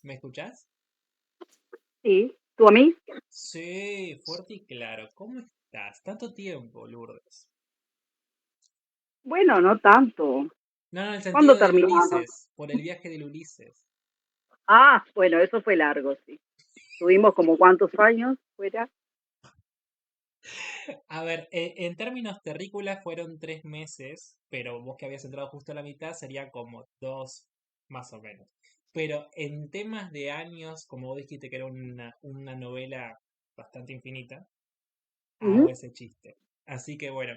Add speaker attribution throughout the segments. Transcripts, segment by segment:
Speaker 1: ¿Me escuchás?
Speaker 2: Sí, ¿tú a mí?
Speaker 1: Sí, fuerte y claro. ¿Cómo estás? Tanto tiempo, Lourdes.
Speaker 2: Bueno, no tanto.
Speaker 1: No, no, en el
Speaker 2: ¿Cuándo
Speaker 1: sentido del
Speaker 2: terminamos?
Speaker 1: Ulises, por el viaje del Ulises.
Speaker 2: Ah, bueno, eso fue largo, sí. Tuvimos como cuántos años fuera.
Speaker 1: A ver, en términos terrícolas fueron 3 meses, pero vos que habías entrado justo a la mitad sería como dos, más o menos. Pero en temas de años, como vos dijiste que era una novela bastante infinita, hago
Speaker 2: Ujú.
Speaker 1: ese chiste. Así que bueno,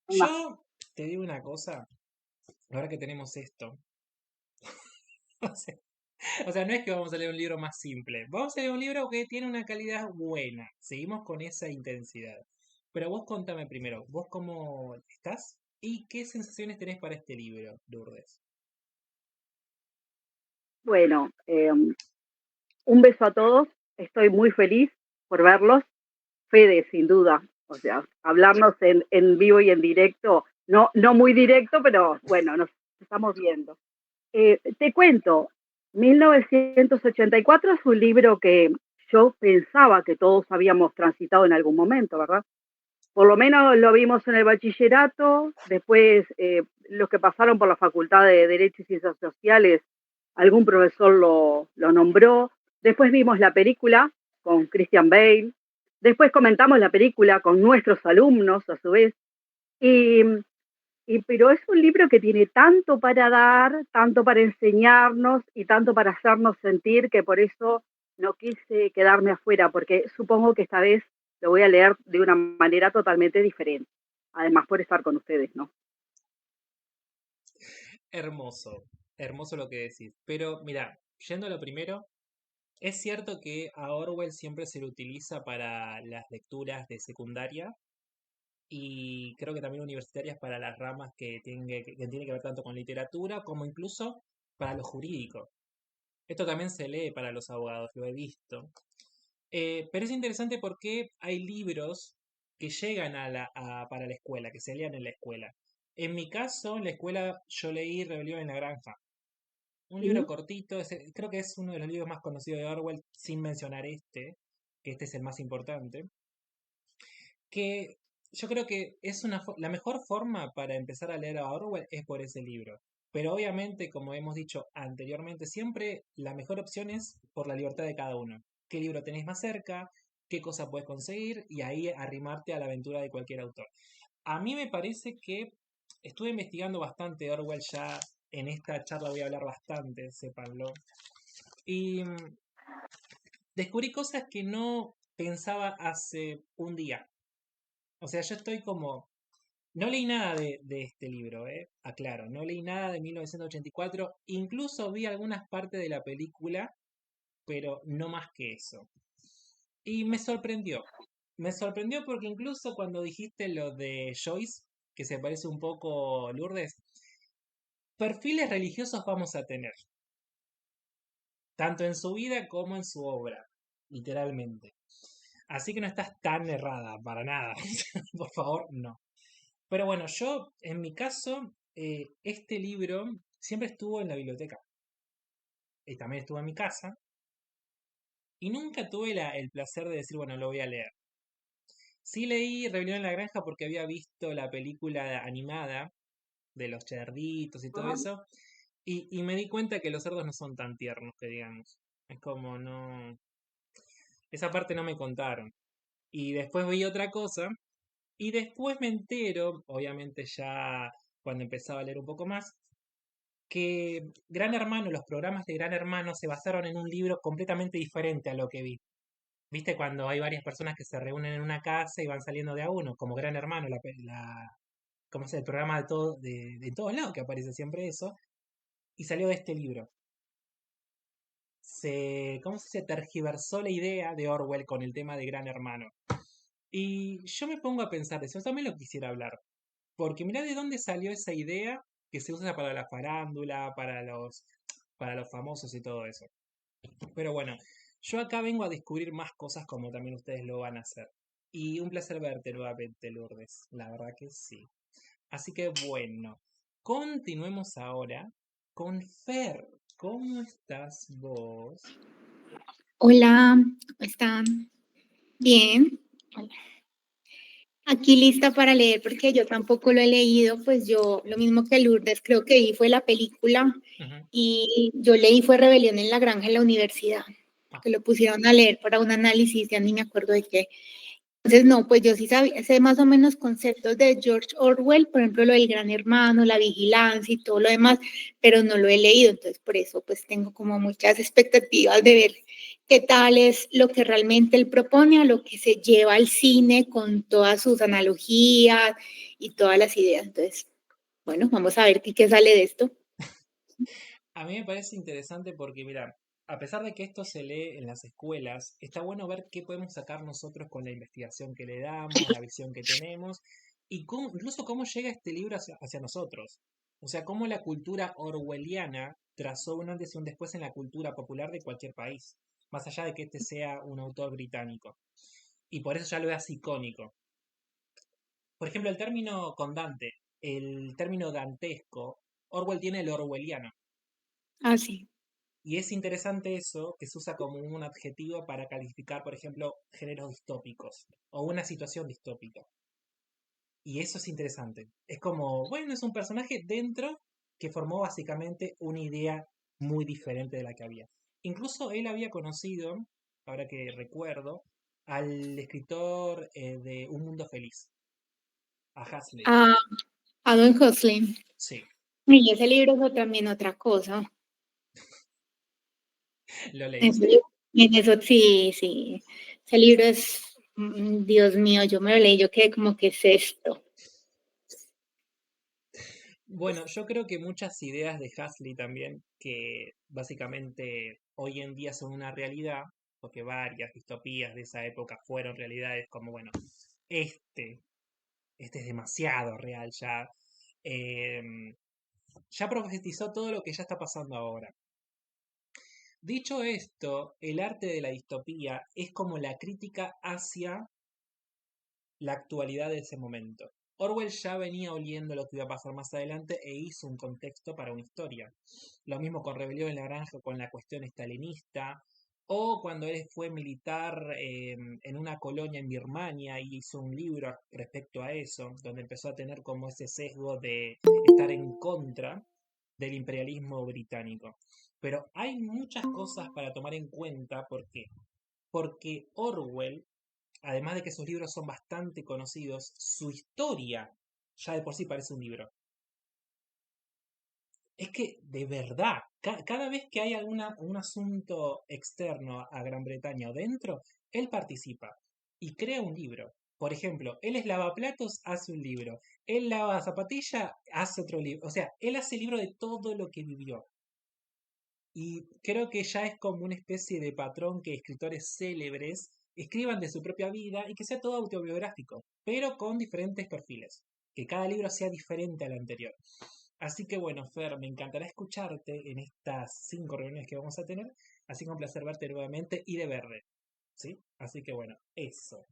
Speaker 2: Ma-
Speaker 1: yo te digo una cosa, ahora que tenemos esto. O sea, no es que vamos a leer un libro más simple. Vamos a leer un libro que tiene una calidad buena. Seguimos con esa intensidad. Pero vos contame primero, ¿vos cómo estás? ¿Y qué sensaciones tenés para este libro, Lourdes?
Speaker 2: Bueno, un beso a todos. Estoy muy feliz por verlos. Fede, sin duda. O sea, hablarnos en vivo y en directo. No, no muy directo, pero bueno, nos estamos viendo. Te cuento, 1984 es un libro que yo pensaba que todos habíamos transitado en algún momento, ¿verdad? Por lo menos lo vimos en el bachillerato, después los que pasaron por la Facultad de Derecho y Ciencias Sociales, algún profesor lo nombró, después vimos la película con Christian Bale, después comentamos la película con nuestros alumnos a su vez, y, pero es un libro que tiene tanto para dar, tanto para enseñarnos y tanto para hacernos sentir que por eso no quise quedarme afuera, porque supongo que esta vez lo voy a leer de una manera totalmente diferente. Además, por estar con ustedes, ¿no?
Speaker 1: Hermoso, hermoso lo que decís. Pero mira, yendo a lo primero, es cierto que a Orwell siempre se lo utiliza para las lecturas de secundaria y creo que también universitarias para las ramas que tienen que ver tanto con literatura como incluso para lo jurídico. Esto también se lee para los abogados, lo he visto. Pero es interesante porque hay libros que llegan para la escuela, que se lean en la escuela. En mi caso, en la escuela yo leí Rebelión en la Granja. Un libro
Speaker 2: Ujú.
Speaker 1: cortito, creo que es uno de los libros más conocidos de Orwell, sin mencionar que este es el más importante. Que yo creo que es la mejor forma para empezar a leer a Orwell es por ese libro. Pero obviamente, como hemos dicho anteriormente, siempre la mejor opción es por la libertad de cada uno. ¿Qué libro tenés más cerca? ¿Qué cosa puedes conseguir? Y ahí arrimarte a la aventura de cualquier autor. A mí me parece que estuve investigando bastante Orwell ya. En esta charla voy a hablar bastante, sépanlo. Y descubrí cosas que no pensaba hace un día. O sea, yo estoy como no leí nada de este libro, aclaro, no leí nada de 1984, incluso vi algunas partes de la película, pero no más que eso. Y me sorprendió porque incluso cuando dijiste lo de Joyce, que se parece un poco Lourdes, perfiles religiosos vamos a tener, tanto en su vida como en su obra, literalmente. Así que no estás tan errada, para nada. Por favor, no. Pero bueno, yo, en mi caso, este libro siempre estuvo en la biblioteca y también estuvo en mi casa y nunca tuve el placer de decir, bueno, lo voy a leer. Sí leí Rebelión en la Granja porque había visto la película animada de los cerditos y todo
Speaker 2: Ah,
Speaker 1: eso y me di cuenta que los cerdos no son tan tiernos que digamos. Es como no... Esa parte no me contaron. Y después vi otra cosa y después me entero, obviamente ya cuando empezaba a leer un poco más, que Gran Hermano, los programas de Gran Hermano se basaron en un libro completamente diferente a lo que vi. ¿Viste cuando hay varias personas que se reúnen en una casa y van saliendo de a uno? Como Gran Hermano, ¿cómo se llama? El programa de todos lados que aparece siempre eso. Y salió de este libro. ¿Cómo se tergiversó la idea de Orwell con el tema de Gran Hermano? Y yo me pongo a pensar de eso, también lo quisiera hablar. Porque mirá de dónde salió esa idea que se usa para la farándula, para los famosos y todo eso. Pero bueno, yo acá vengo a descubrir más cosas como también ustedes lo van a hacer. Y un placer verte nuevamente, Lourdes. La verdad que sí. Así que bueno, continuemos ahora con Fer. ¿Cómo estás vos?
Speaker 3: Hola, ¿cómo están? Bien. Hola. Aquí lista para leer porque yo tampoco lo he leído, pues yo lo mismo que Lourdes creo que vi fue la película
Speaker 1: Ujú.
Speaker 3: y yo leí fue Rebelión en la Granja en la universidad,
Speaker 1: Ah,
Speaker 3: que lo pusieron a leer para un análisis, ya ni me acuerdo de qué. Entonces no, pues yo sí sabía, sé más o menos conceptos de George Orwell, por ejemplo lo del Gran Hermano, la vigilancia y todo lo demás, pero no lo he leído, entonces por eso pues tengo como muchas expectativas de ver qué tal es lo que realmente él propone a lo que se lleva al cine con todas sus analogías y todas las ideas. Entonces, bueno, vamos a ver qué sale de esto.
Speaker 1: a mí me parece interesante porque, mira, a pesar de que esto se lee en las escuelas, está bueno ver qué podemos sacar nosotros con la investigación que le damos, la visión que tenemos y incluso cómo llega este libro hacia nosotros. O sea, cómo la cultura orwelliana trazó un antes y un después en la cultura popular de cualquier país, más allá de que este sea un autor británico. Y por eso ya lo veas icónico. Por ejemplo, el término con Dante, el término dantesco, Orwell tiene el orwelliano.
Speaker 3: Ah, sí.
Speaker 1: Y es interesante eso, que se usa como un adjetivo para calificar, por ejemplo, géneros distópicos o una situación distópica. Y eso es interesante. Es como, bueno, es un personaje dentro que formó básicamente una idea muy diferente de la que había. Incluso él había conocido, ahora que recuerdo, al escritor de Un Mundo Feliz, a Huxley.
Speaker 3: Ah, Aldous Huxley.
Speaker 1: Sí,
Speaker 3: Y ese libro es también otra cosa.
Speaker 1: ¿lo leíste?
Speaker 3: Eso, en eso sí, sí. Ese libro es, Dios mío, yo me lo leí, yo quedé como que es esto.
Speaker 1: Bueno, yo creo que muchas ideas de Huxley también, que básicamente hoy en día son una realidad, porque varias distopías de esa época fueron realidades como, bueno, este, este es demasiado real ya. em, ya profetizó todo lo que ya está pasando ahora. Dicho esto, el arte de la distopía es como la crítica hacia la actualidad de ese momento. Orwell ya venía oliendo lo que iba a pasar más adelante e hizo un contexto para una historia. Lo mismo con Rebelión en la Granja, con la cuestión estalinista, o cuando él fue militar en una colonia en Birmania y hizo un libro respecto a eso, donde empezó a tener como ese sesgo de estar en contra del imperialismo británico. Pero hay muchas cosas para tomar en cuenta. ¿Por qué? Porque Orwell, además de que sus libros son bastante conocidos, su historia ya de por sí parece un libro. Es que, de verdad, cada vez que hay un asunto externo a Gran Bretaña o dentro, él participa y crea un libro. Por ejemplo, él es lavaplatos, hace un libro. Él lava zapatilla, hace otro libro. O sea, él hace libro de todo lo que vivió. Y creo que ya es como una especie de patrón que escritores célebres escriban de su propia vida y que sea todo autobiográfico, pero con diferentes perfiles. Que cada libro sea diferente al anterior. Así que bueno, Fer, me encantará escucharte en estas 5 reuniones que vamos a tener. Así que un placer verte nuevamente y de verde. ¿Sí? Así que bueno, eso.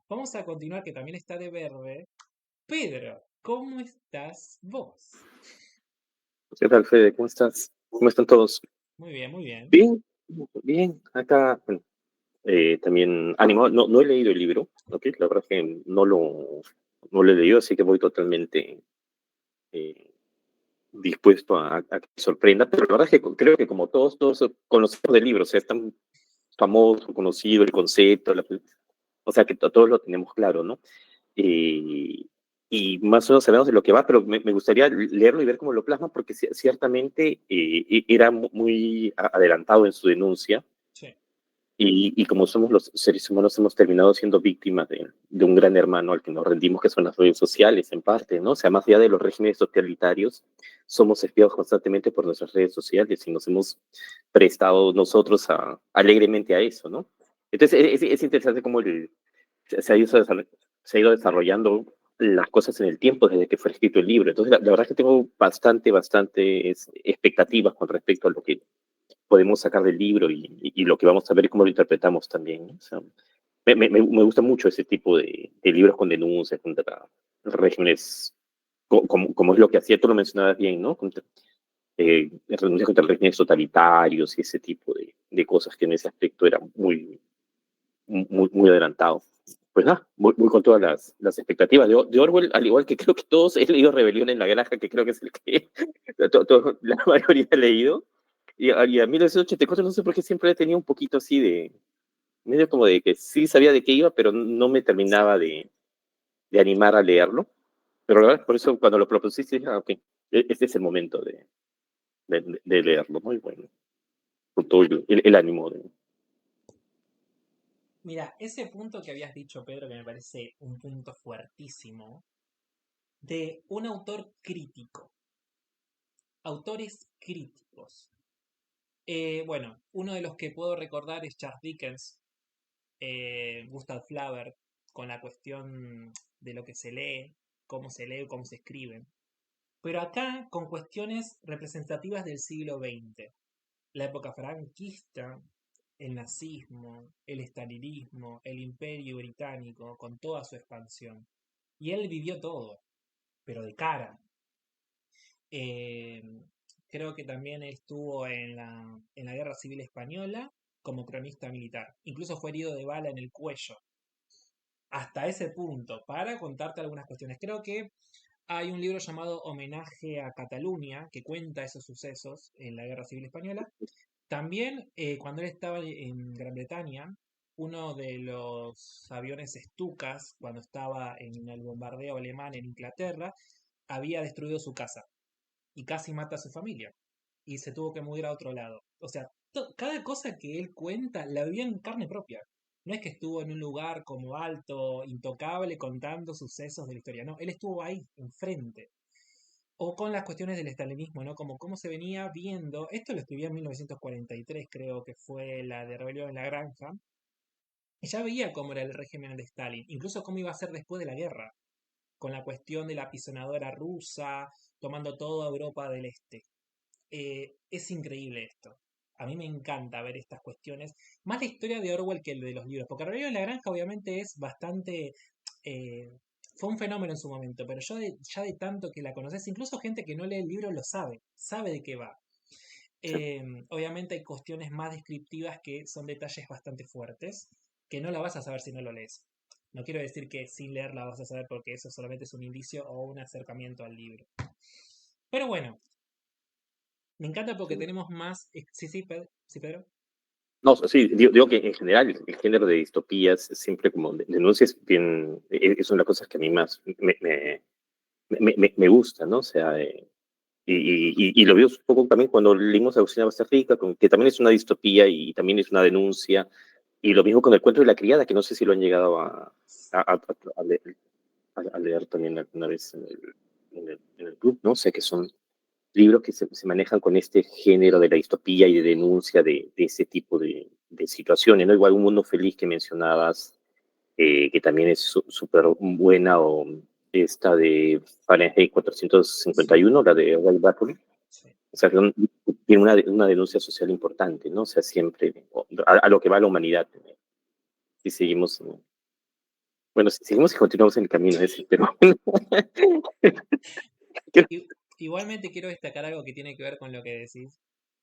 Speaker 1: Vamos a continuar, que también está de verde. Pedro, ¿cómo estás vos?
Speaker 4: ¿Qué tal, Fede? ¿Cómo estás? ¿Cómo están todos?
Speaker 1: Muy bien, muy bien.
Speaker 4: Bien, bien. Acá, bueno, también animado. No, no he leído el libro, ¿ok? La verdad es que no lo he leído, así que voy totalmente eh, dispuesto a que me sorprenda. Pero la verdad es que creo que como todos conocemos del libro, o sea, es tan famoso, conocido el concepto, o sea, que todos lo tenemos claro, ¿no? Eh, y más o menos sabemos de lo que va, pero me gustaría leerlo y ver cómo lo plasma, porque ciertamente era muy adelantado en su denuncia,
Speaker 1: Sí.
Speaker 4: y como somos los seres humanos, hemos terminado siendo víctimas de un gran hermano al que nos rendimos, que son las redes sociales, en parte, ¿no? O sea, más allá de los regímenes totalitarios, somos espiados constantemente por nuestras redes sociales y nos hemos prestado nosotros alegremente a eso, ¿no? Entonces, es interesante cómo se ha ido, se ha ido desarrollando las cosas en el tiempo desde que fue escrito el libro. Entonces, la verdad es que tengo bastante expectativas con respecto a lo que podemos sacar del libro y lo que vamos a ver y cómo lo interpretamos también, ¿no? O sea, me gusta mucho ese tipo de libros con denuncias contra regímenes, como es lo que hacía, tú lo mencionabas bien, ¿no? renuncia contra regímenes totalitarios y ese tipo de cosas que en ese aspecto era muy adelantado. Pues nada, voy con todas las expectativas de Orwell, al igual que creo que todos he leído Rebelión en la Granja, que creo que es el que la mayoría ha leído. Y a 1984 no sé por qué siempre he tenido un poquito así medio como de que sí sabía de qué iba, pero no me terminaba de animar a leerlo. Pero la verdad, por eso cuando lo propusiste, dije, ok, este es el momento de leerlo, muy bueno, con todo el ánimo.
Speaker 1: Mira, ese punto que habías dicho, Pedro, que me parece un punto fuertísimo, de un autor crítico, autores críticos. Bueno, uno de los que puedo recordar es Charles Dickens, Gustav Flaubert, con la cuestión de lo que se lee, cómo se escribe. Pero acá con cuestiones representativas del siglo XX, la época franquista, el nazismo, el estalinismo, el imperio británico, con toda su expansión. Y él vivió todo, pero de cara. Eh, Creo que también estuvo en la Guerra Civil Española como cronista militar. Incluso fue herido de bala en el cuello. Hasta ese punto, para contarte algunas cuestiones. Creo que hay un libro llamado Homenaje a Cataluña que cuenta esos sucesos en la Guerra Civil Española. También cuando él estaba en Gran Bretaña, uno de los aviones Stukas, cuando estaba en el bombardeo alemán en Inglaterra, había destruido su casa y casi mata a su familia y se tuvo que mudar a otro lado. O sea, cada cosa que él cuenta la vivió en carne propia. No es que estuvo en un lugar como alto, intocable, contando sucesos de la historia. No, él estuvo ahí, enfrente. O con las cuestiones del estalinismo, ¿no? Como cómo se venía viendo. Esto lo escribió en 1943, creo que fue la de Rebelión en la Granja. Y ya veía cómo era el régimen de Stalin, incluso cómo iba a ser después de la guerra, con la cuestión de la apisonadora rusa, tomando toda Europa del Este. Es increíble esto. A mí me encanta ver estas cuestiones. Más la historia de Orwell que el de los libros. Porque Rebelión en la Granja obviamente es bastante... eh, fue un fenómeno en su momento, pero ya de tanto que la conoces, incluso gente que no lee el libro lo sabe, sabe de qué va. Obviamente hay cuestiones más descriptivas que son detalles bastante fuertes, que no la vas a saber si no lo lees. No quiero decir que sin leerla vas a saber porque eso solamente es un indicio o un acercamiento al libro. Pero bueno, me encanta porque tenemos más... Sí, Pedro. Sí, Pedro.
Speaker 4: No, sí, digo que en general el género de distopías siempre como denuncias bien, es una de las cosas que a mí más me gusta, ¿no? O sea, y lo veo un poco también cuando leímos Agustina Basterrica, que también es una distopía y también es una denuncia, y lo mismo con el cuento de la criada, que no sé si lo han llegado a leer también alguna vez en el club, ¿no? O sea, que son libros que se manejan con este género de la distopía y de denuncia de ese tipo de situaciones, ¿no? Igual Un Mundo Feliz que mencionabas, que también es súper buena, o esta de Fahrenheit
Speaker 1: Sí,
Speaker 4: 451, la de Ray Bradbury.
Speaker 1: sí.
Speaker 4: O sea, que tiene una denuncia social importante, ¿no? O sea, siempre a lo que va la humanidad. Si seguimos, bueno, si seguimos y continuamos en el camino ese, pero
Speaker 1: Igualmente quiero destacar algo que tiene que ver con lo que decís.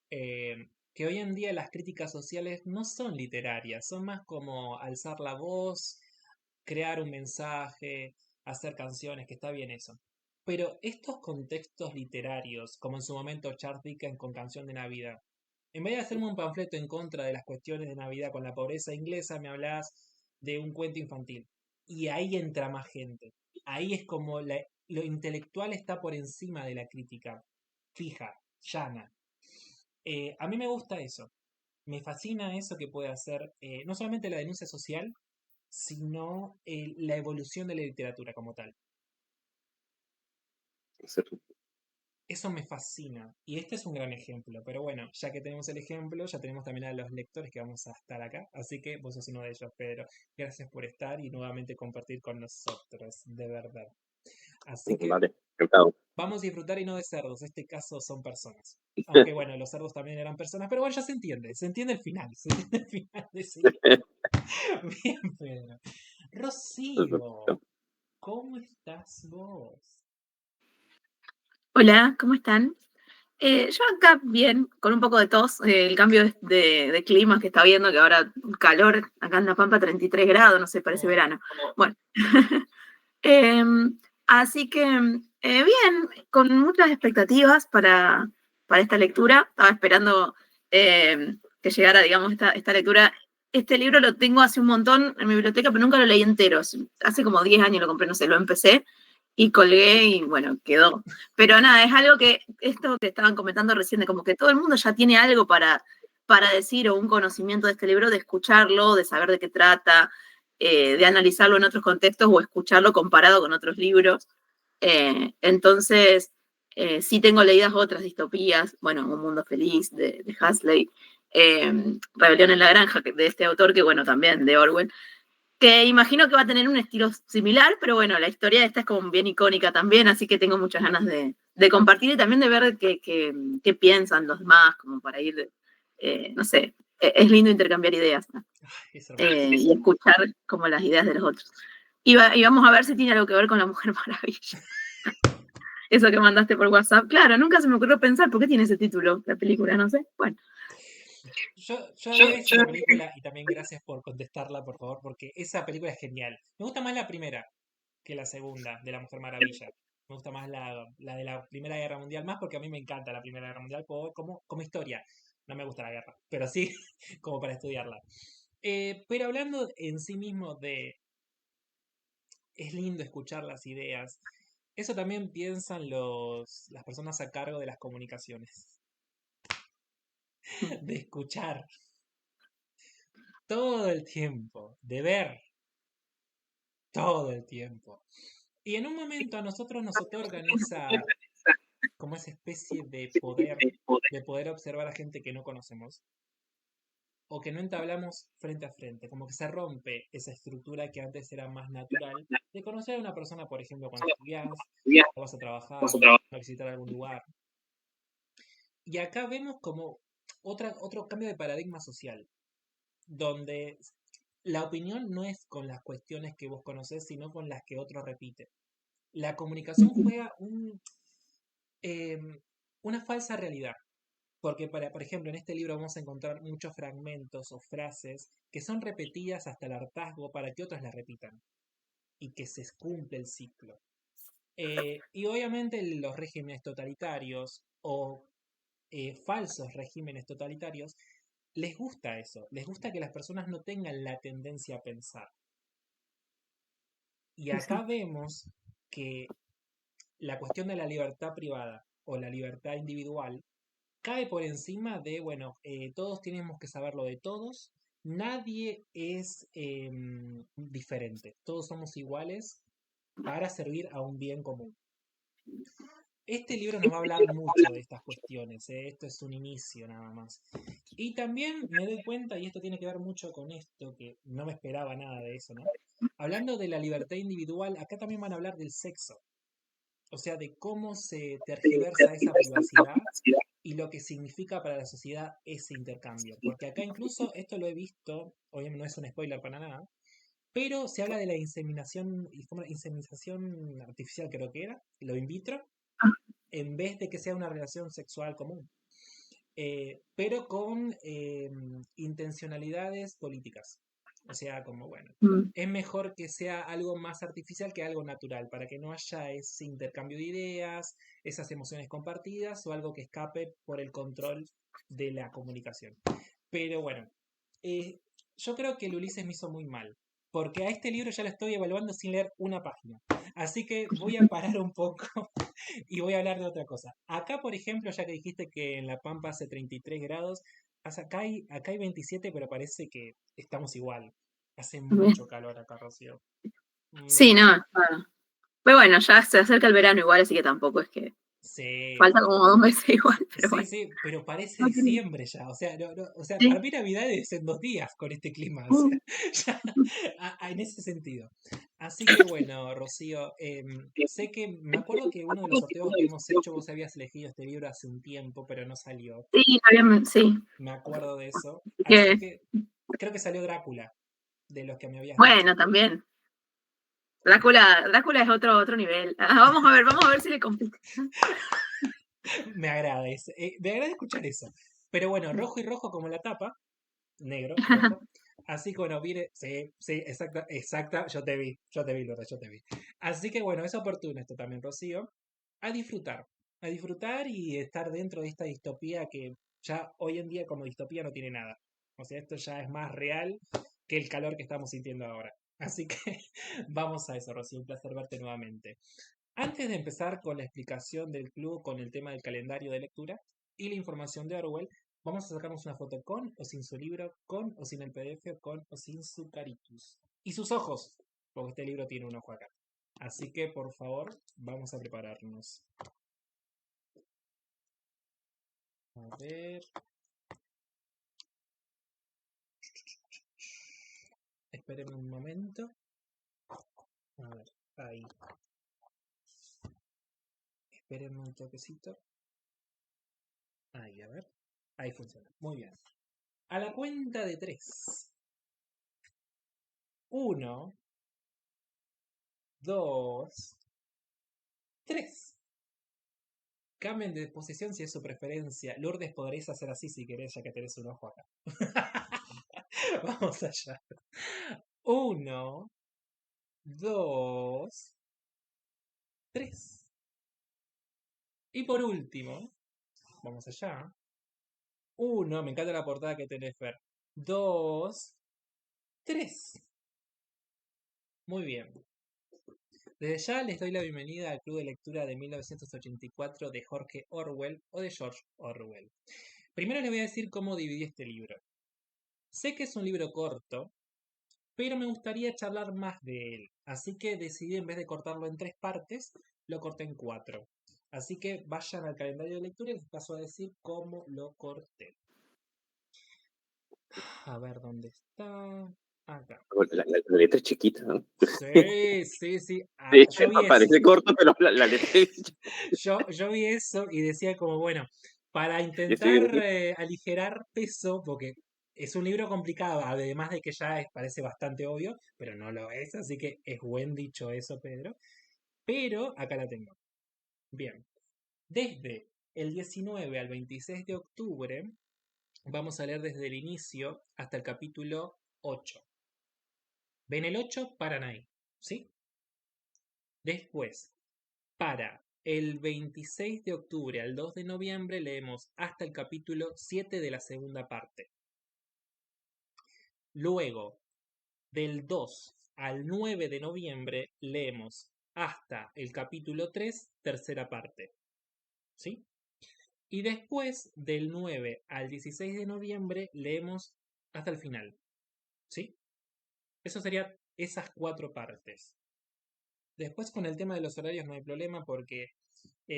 Speaker 1: Que hoy en día las críticas sociales no son literarias, son más como alzar la voz, crear un mensaje, hacer canciones, que está bien eso. Pero estos contextos literarios, como en su momento Charles Dickens con Canción de Navidad, en vez de hacerme un panfleto en contra de las cuestiones de Navidad con la pobreza inglesa, me hablas de un cuento infantil. Y ahí entra más gente. Ahí es como lo intelectual está por encima de la crítica, fija, llana. A mí me gusta eso. Me fascina eso que puede hacer no solamente la denuncia social, sino la evolución de la literatura como tal. Eso me fascina. Y este es un gran ejemplo. Pero bueno, ya que tenemos el ejemplo, ya tenemos también a los lectores que vamos a estar acá. Así que vos sos uno de ellos, Pedro. Gracias por estar y nuevamente compartir con nosotros, de verdad. Así que
Speaker 4: vale, encantado.
Speaker 1: vamos a disfrutar y no de cerdos. En este caso son personas. Aunque bueno, los cerdos también eran personas. Pero bueno, ya se entiende el final. Se entiende el final de ese libro. Bien, Pedro. Rocío, ¿cómo estás vos?
Speaker 3: Hola, ¿cómo están?
Speaker 5: Yo acá bien, con un poco de tos, el cambio de clima que está viendo, que ahora calor, acá en La Pampa 33 grados, no sé, parece verano. Bueno, así que bien, con muchas expectativas para esta lectura. Estaba esperando que llegara, digamos, esta lectura. Este libro lo tengo hace un montón en mi biblioteca, pero nunca lo leí entero. Hace como 10 años lo compré, no sé, lo empecé y colgué y bueno, quedó. Pero nada, es algo que, esto que estaban comentando recién, de como que todo el mundo ya tiene algo para decir o un conocimiento de este libro, de escucharlo, de saber de qué trata, de analizarlo en otros contextos o escucharlo comparado con otros libros. Entonces, sí tengo leídas otras distopías, bueno, Un Mundo Feliz de Huxley, Rebelión en la Granja de este autor, que bueno, también de Orwell, que imagino que va a tener un estilo similar, pero bueno, la historia de esta es como bien icónica también, así que tengo muchas ganas de compartir y también de ver qué piensan los demás, como para ir, no sé, es lindo intercambiar ideas, ¿no? Y escuchar como las ideas de los otros. Y vamos a ver si tiene algo que ver con la Mujer Maravilla. Eso que mandaste por WhatsApp. Claro, nunca se me ocurrió pensar, ¿por qué tiene ese título la película? No sé. Bueno.
Speaker 1: Yo había visto la película y también gracias por contestarla, por favor, porque esa película es genial. Me gusta más la primera que la segunda de la Mujer Maravilla. Me gusta más la de la Primera Guerra Mundial, más porque a mí me encanta la Primera Guerra Mundial como historia. No me gusta la guerra, pero sí como para estudiarla. Pero hablando en sí mismo de... Es lindo escuchar las ideas. Eso también piensan las personas a cargo de las comunicaciones. De escuchar todo el tiempo, de ver todo el tiempo. Y en un momento a nosotros nos otorgan como esa especie de poder observar a gente que no conocemos o que no entablamos frente a frente, como que se rompe esa estructura que antes era más natural de conocer a una persona, por ejemplo, cuando estudias, o vas a trabajar, a visitar algún lugar. Y acá vemos como otro cambio de paradigma social, donde la opinión no es con las cuestiones que vos conocés, sino con las que otro repite. La comunicación juega una falsa realidad. Porque, por ejemplo, en este libro vamos a encontrar muchos fragmentos o frases que son repetidas hasta el hartazgo para que otros las repitan y que se cumple el ciclo. Y obviamente los regímenes totalitarios o falsos regímenes totalitarios les gusta eso, les gusta que las personas no tengan la tendencia a pensar. Y acá vemos que la cuestión de la libertad privada o la libertad individual cae por encima de, bueno, todos tenemos que saber lo de todos, nadie es diferente, todos somos iguales para servir a un bien común. Este libro nos va a hablar mucho de estas cuestiones, esto es un inicio nada más. Y también me doy cuenta, y esto tiene que ver mucho con esto, que no me esperaba nada de eso, ¿no? Hablando de la libertad individual, acá también van a hablar del sexo. O sea, de cómo se tergiversa esa privacidad y lo que significa para la sociedad ese intercambio. Porque acá incluso, esto lo he visto, obviamente no es un spoiler para nada, pero se habla de la inseminación artificial, creo que era, lo in vitro, en vez de que sea una relación sexual común. Pero con intencionalidades políticas. O sea, como bueno, es mejor que sea algo más artificial que algo natural, para que no haya ese intercambio de ideas, esas emociones compartidas o algo que escape por el control de la comunicación. Pero bueno, yo creo que el Ulises me hizo muy mal, porque a este libro ya lo estoy evaluando sin leer una página. Así que voy a parar un poco y voy a hablar de otra cosa. Acá, por ejemplo, ya que dijiste que en La Pampa hace 33 grados, acá hay 27, pero parece que estamos igual. Hace mucho calor acá, Rocío.
Speaker 5: Sí, no. Pero bueno, ya se acerca el verano igual, así que tampoco es que...
Speaker 1: Sí.
Speaker 5: Falta como 2 meses igual, pero
Speaker 1: Sí,
Speaker 5: bueno.
Speaker 1: sí, pero parece diciembre ya. O sea,
Speaker 5: Sí.
Speaker 1: para mí Navidad es en 2 días con este clima. O sea, ya, en ese sentido. Así que bueno, Rocío, sé que me acuerdo que uno de los sorteos que hemos hecho, vos habías elegido este libro hace un tiempo, pero no salió.
Speaker 5: Sí, sí.
Speaker 1: Me acuerdo de eso.
Speaker 5: ¿Qué?
Speaker 1: Así que creo que salió Drácula, de los que me habías
Speaker 5: Bueno,
Speaker 1: dicho.
Speaker 5: también. Drácula es otro nivel. Vamos a ver si le compite.
Speaker 1: Me agrada, me agrada escuchar eso. Pero bueno, rojo y rojo como la tapa, negro, rojo. Así que bueno, mire, sí, sí, exacta, exacta, yo te vi, Lourdes, yo te vi. Así que bueno, es oportuno esto también, Rocío, a disfrutar y estar dentro de esta distopía que ya hoy en día como distopía no tiene nada. O sea, esto ya es más real que el calor que estamos sintiendo ahora. Así que vamos a eso, Rocío, un placer verte nuevamente. Antes de empezar con la explicación del club, con el tema del calendario de lectura y la información de Orwell, vamos a sacarnos una foto con o sin su libro, con o sin el PDF, con o sin su caritus. Y sus ojos, porque este libro tiene un ojo acá. Así que, por favor, vamos a prepararnos. A ver. Espérenme un momento. A ver, ahí. Espérenme un toquecito. Ahí, a ver. Ahí funciona. Muy bien. A la cuenta de 3. 1, 2, 3. Cambien de posición si es su preferencia. Lourdes, podréis hacer así si querés, ya que tenés un ojo acá. Vamos allá. 1, 2, 3. Y por último, vamos allá. 1, me encanta la portada que tenés, Fer. 2, 3. Muy bien. Desde ya les doy la bienvenida al Club de Lectura de 1984 de George Orwell o de George Orwell. Primero les voy a decir cómo dividí este libro. Sé que es un libro corto, pero me gustaría charlar más de él. Así que decidí, en vez de cortarlo en 3 partes, lo corté en 4. Así que vayan al calendario de lectura y les paso a decir cómo lo corté. A ver dónde está. Acá.
Speaker 4: La letra es chiquita, ¿no?
Speaker 1: Sí, sí, sí. Ah,
Speaker 4: Sí,
Speaker 1: yo vi eso.
Speaker 4: parece corto, pero la letra es
Speaker 1: Yo vi eso y decía como, bueno, para
Speaker 4: Yo
Speaker 1: intentar
Speaker 4: estoy viendo
Speaker 1: aligerar peso, porque es un libro complicado, además de que ya parece bastante obvio, pero no lo es, así que es buen dicho eso, Pedro. Pero acá la tengo. Bien, desde el 19 al 26 de octubre, vamos a leer desde el inicio hasta el capítulo 8. ¿Ven el 8? Paran ahí, ¿sí? Después, para el 26 de octubre al 2 de noviembre leemos hasta el capítulo 7 de la segunda parte. Luego, del 2 al 9 de noviembre leemos hasta el capítulo 3, tercera parte. ¿Sí? Y después, del 9 al 16 de noviembre leemos hasta el final. ¿Sí? Eso serían esas 4 partes. Después con el tema de los horarios no hay problema porque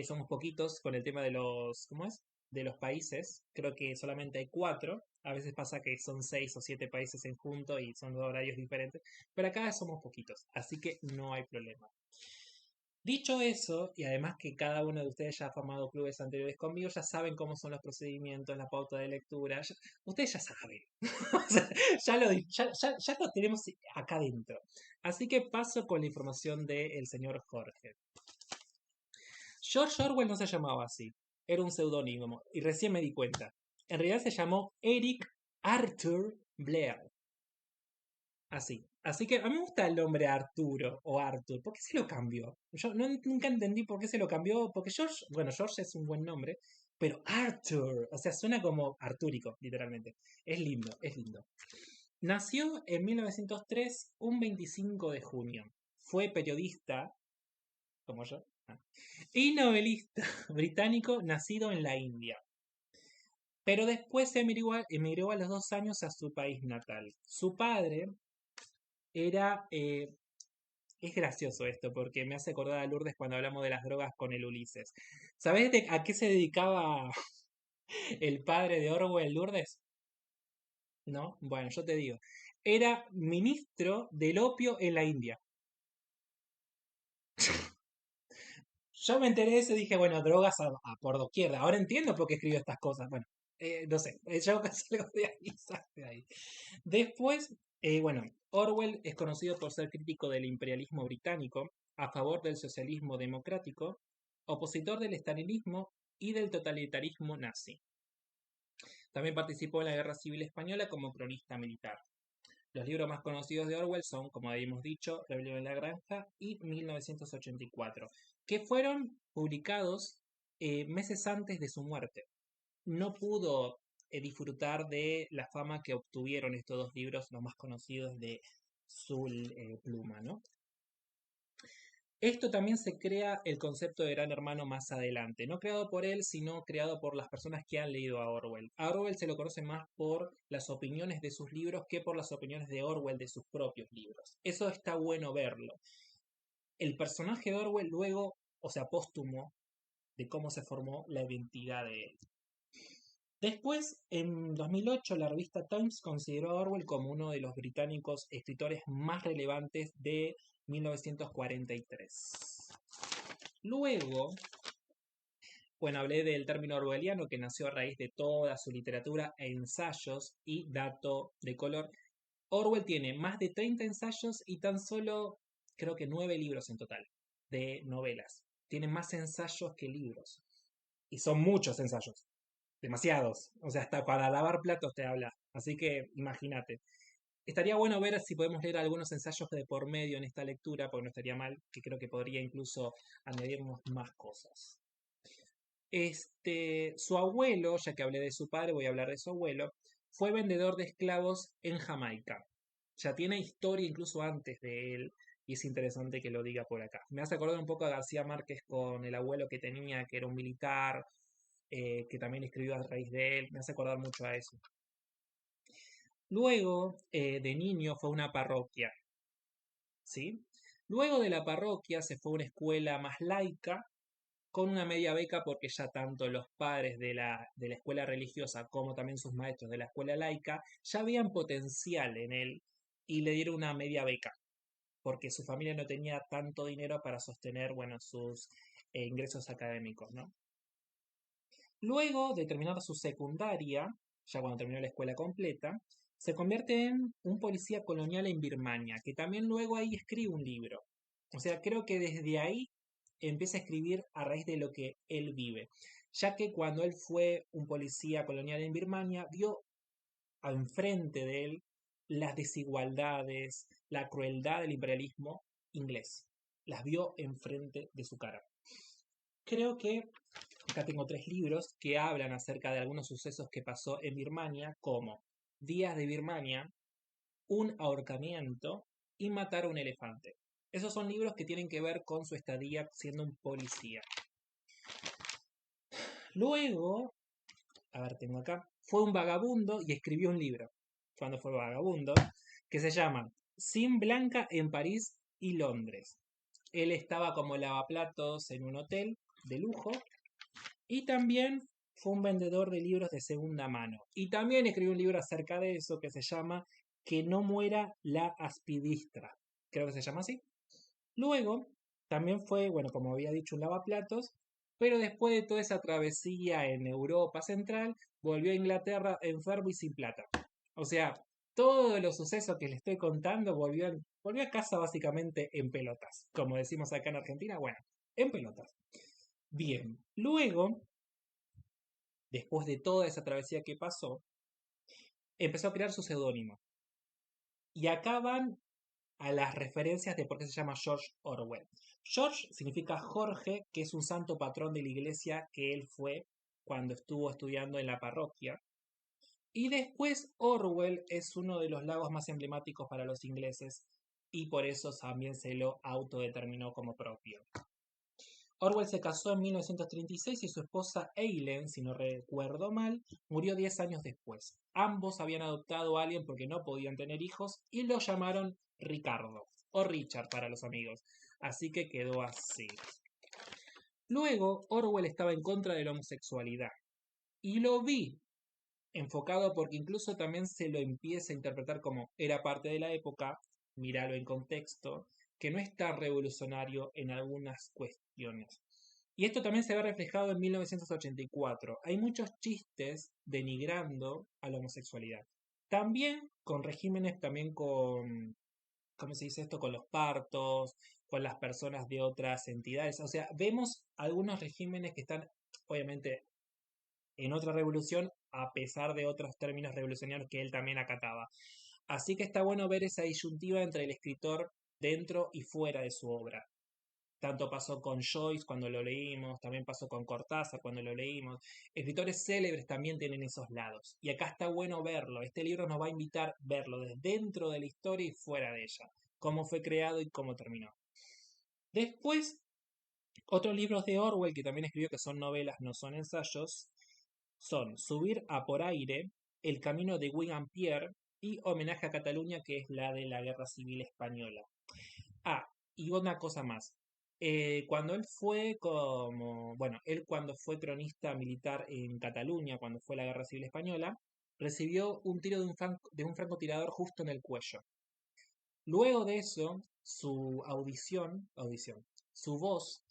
Speaker 1: somos poquitos con el tema de los, ¿cómo es? De los países. Creo que solamente hay 4. A veces pasa que son 6 o 7 países en junto y son horarios diferentes. Pero acá somos poquitos, así que no hay problema. Dicho eso, y además que cada uno de ustedes ya ha formado clubes anteriores conmigo, ya saben cómo son los procedimientos, la pauta de lectura. Ustedes ya saben. O sea, ya lo tenemos acá dentro. Así que paso con la información del señor Jorge. George Orwell no se llamaba así, era un seudónimo, y recién me di cuenta. En realidad se llamó Eric Arthur Blair. Así. Así que a mí me gusta el nombre Arturo o Arthur. ¿Por qué se lo cambió? Yo nunca entendí por qué se lo cambió. Porque George, bueno, George es un buen nombre, pero Arthur, o sea, suena como artúrico, literalmente. Es lindo, es lindo. Nació en 1903, un 25 de junio. Fue periodista, como yo, y novelista británico nacido en la India. Pero después emigró a los 2 años a su país natal. Su padre era... es gracioso esto porque me hace acordar a Lourdes cuando hablamos de las drogas con el Ulises. ¿Sabés a qué se dedicaba el padre de Orwell, Lourdes? ¿No? Bueno, yo te digo. Era ministro del opio en la India. Yo me enteré de eso y dije, bueno, drogas por doquier. Ahora entiendo por qué escribió estas cosas. Bueno, no sé, yo salgo de ahí, salgo de ahí. Después, bueno, Orwell es conocido por ser crítico del imperialismo británico, a favor del socialismo democrático, opositor del estalinismo y del totalitarismo nazi. También participó en la Guerra Civil Española como cronista militar. Los libros más conocidos de Orwell son, como habíamos dicho, Rebelión en la Granja y 1984, que fueron publicados meses antes de su muerte. No pudo disfrutar de la fama que obtuvieron estos dos libros, los más conocidos de su pluma, ¿no? Esto también se crea el concepto de Gran Hermano más adelante, no creado por él, sino creado por las personas que han leído a Orwell. A Orwell se lo conoce más por las opiniones de sus libros que por las opiniones de Orwell de sus propios libros. Eso está bueno verlo. El personaje de Orwell luego, o sea, póstumo, de cómo se formó la identidad de él. Después, en 2008, la revista Times consideró a Orwell como uno de los británicos escritores más relevantes de 1943. Luego, bueno, hablé del término orwelliano que nació a raíz de toda su literatura e ensayos y dato de color. Orwell tiene más de 30 ensayos y tan solo, creo que 9 libros en total de novelas. Tiene más ensayos que libros. Y son muchos ensayos. Demasiados. O sea, hasta para lavar platos te habla. Así que imagínate. Estaría bueno ver si podemos leer algunos ensayos de por medio en esta lectura, porque no estaría mal, que creo que podría incluso añadirnos más cosas. Su abuelo, ya que hablé de su padre, voy a hablar de su abuelo, fue vendedor de esclavos en Jamaica. Ya tiene historia incluso antes de él, y es interesante que lo diga por acá. Me hace acordar un poco a García Márquez con el abuelo que tenía, que era un militar, que también escribió a raíz de él. Me hace acordar mucho a eso. Luego, de niño, fue a una parroquia, ¿sí? Luego de la parroquia se fue a una escuela más laica, con una media beca porque ya tanto los padres de la escuela religiosa como también sus maestros de la escuela laica ya veían potencial en él y le dieron una media beca, porque su familia no tenía tanto dinero para sostener, bueno, sus ingresos académicos, ¿no? Luego de terminar su secundaria, ya cuando terminó la escuela completa, se convierte en un policía colonial en Birmania, que también luego ahí escribe un libro. O sea, creo que desde ahí empieza a escribir a raíz de lo que él vive, ya que cuando él fue un policía colonial en Birmania, vio enfrente de él las desigualdades, la crueldad del imperialismo inglés. Las vio enfrente de su cara. Creo que acá tengo 3 libros que hablan acerca de algunos sucesos que pasó en Birmania, como Días de Birmania, Un ahorcamiento y Matar a un elefante. Esos son libros que tienen que ver con su estadía siendo un policía. Luego, a ver, tengo acá, fue un vagabundo y escribió un libro, cuando fue vagabundo, que se llama Sin Blanca en París y Londres. Él estaba como lavaplatos en un hotel de lujo y también fue un vendedor de libros de segunda mano. Y también escribió un libro acerca de eso que se llama Que no muera la aspidistra. Creo que se llama así. Luego, también fue, bueno, como había dicho, un lavaplatos, pero después de toda esa travesía en Europa Central, volvió a Inglaterra enfermo y sin plata. O sea, todos los sucesos que le estoy contando volvió a casa básicamente en pelotas. Como decimos acá en Argentina, bueno, en pelotas. Bien, luego, después de toda esa travesía que pasó, empezó a crear su seudónimo. Y acá van a las referencias de por qué se llama George Orwell. George significa Jorge, que es un santo patrón de la iglesia que él fue cuando estuvo estudiando en la parroquia. Y después Orwell es uno de los lagos más emblemáticos para los ingleses y por eso también se lo autodeterminó como propio. Orwell se casó en 1936 y su esposa Eileen, si no recuerdo mal, murió 10 años después. Ambos habían adoptado a alguien porque no podían tener hijos y lo llamaron Ricardo, o Richard para los amigos. Así que quedó así. Luego, Orwell estaba en contra de la homosexualidad. Y lo vi enfocado porque incluso también se lo empieza a interpretar como era parte de la época, míralo en contexto, que no es tan revolucionario en algunas cuestiones. Y esto también se ve reflejado en 1984. Hay muchos chistes denigrando a la homosexualidad. También con regímenes, también con, ¿cómo se dice esto? Con los partos, con las personas de otras entidades. O sea, vemos algunos regímenes que están obviamente en otra revolución, a pesar de otros términos revolucionarios que él también acataba. Así que está bueno ver esa disyuntiva entre el escritor dentro y fuera de su obra. Tanto pasó con Joyce cuando lo leímos, también pasó con Cortázar cuando lo leímos. Escritores célebres también tienen esos lados. Y acá está bueno verlo. Este libro nos va a invitar a verlo desde dentro de la historia y fuera de ella. Cómo fue creado y cómo terminó. Después, otros libros de Orwell que también escribió, que son novelas, no son ensayos, son Subir a por aire, El camino de Wigan Pierre y Homenaje a Cataluña, que es la de la Guerra Civil Española. Ah, y una cosa más. Cuando él fue él cuando fue cronista militar en Cataluña, cuando fue la Guerra Civil Española, recibió un tiro de un francotirador justo en el cuello. Luego de eso, su su voz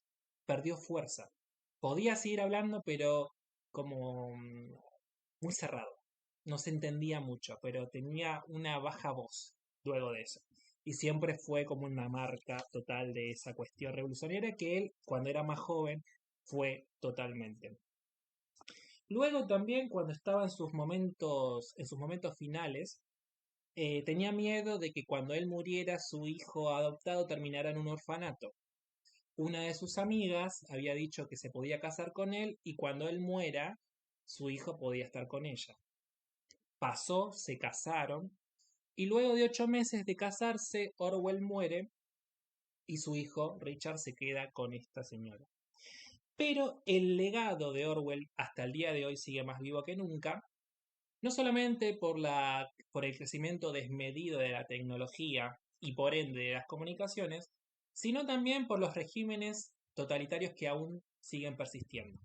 Speaker 1: perdió fuerza. Podía seguir hablando, pero como muy cerrado. No se entendía mucho, pero tenía una baja voz luego de eso. Y siempre fue como una marca total de esa cuestión revolucionaria que él, cuando era más joven, fue totalmente. Luego también, cuando estaba en sus momentos finales, tenía miedo de que cuando él muriera, su hijo adoptado terminara en un orfanato. Una de sus amigas había dicho que se podía casar con él y cuando él muera, su hijo podía estar con ella. Pasó, se casaron y luego de 8 meses de casarse, Orwell muere y su hijo Richard se queda con esta señora. Pero el legado de Orwell hasta el día de hoy sigue más vivo que nunca, no solamente por el crecimiento desmedido de la tecnología y por ende de las comunicaciones, sino también por los regímenes totalitarios que aún siguen persistiendo,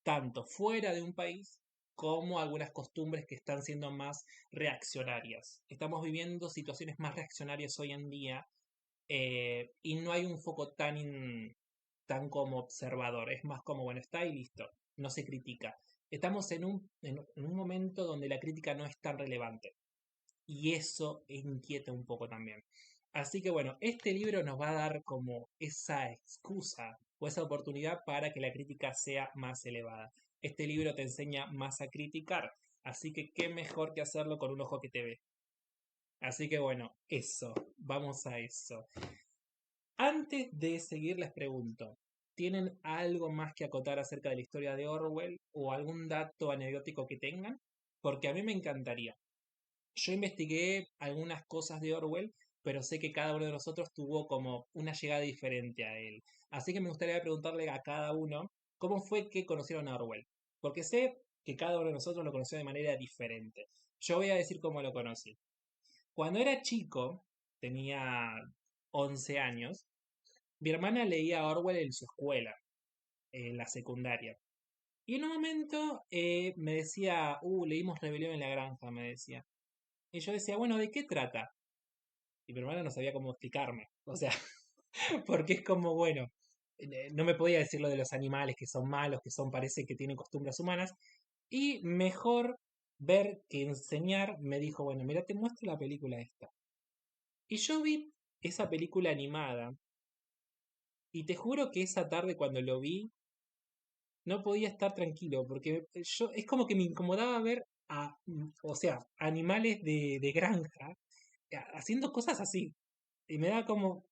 Speaker 1: tanto fuera de un país como algunas costumbres que están siendo más reaccionarias. Estamos viviendo situaciones más reaccionarias hoy en día y no hay un foco tan como observador, es más como, bueno, está y listo, no se critica. Estamos en un momento donde la crítica no es tan relevante y eso inquieta un poco también. Así que bueno, este libro nos va a dar como esa excusa o esa oportunidad para que la crítica sea más elevada. Este libro te enseña más a criticar, así que qué mejor que hacerlo con un ojo que te ve. Así que bueno, eso, vamos a eso. Antes de seguir les pregunto, ¿tienen algo más que acotar acerca de la historia de Orwell o algún dato anecdótico que tengan? Porque a mí me encantaría. Yo investigué algunas cosas de Orwell, pero sé que cada uno de nosotros tuvo como una llegada diferente a él. Así que me gustaría preguntarle a cada uno cómo fue que conocieron a Orwell. Porque sé que cada uno de nosotros lo conoció de manera diferente. Yo voy a decir cómo lo conocí. Cuando era chico, tenía 11 años, mi hermana leía Orwell en su escuela, en la secundaria. Y en un momento me decía, leímos Rebelión en la Granja, me decía. Y yo decía, bueno, ¿de qué trata? Y mi hermana no sabía cómo explicarme. O sea, porque es como, bueno, no me podía decir lo de los animales que son malos, parece que tienen costumbres humanas. Y mejor ver que enseñar, me dijo, bueno, mira, te muestro la película esta. Y yo vi esa película animada. Y te juro que esa tarde cuando lo vi, no podía estar tranquilo, porque es como que me incomodaba ver o sea, animales de granja haciendo cosas así. Y me da como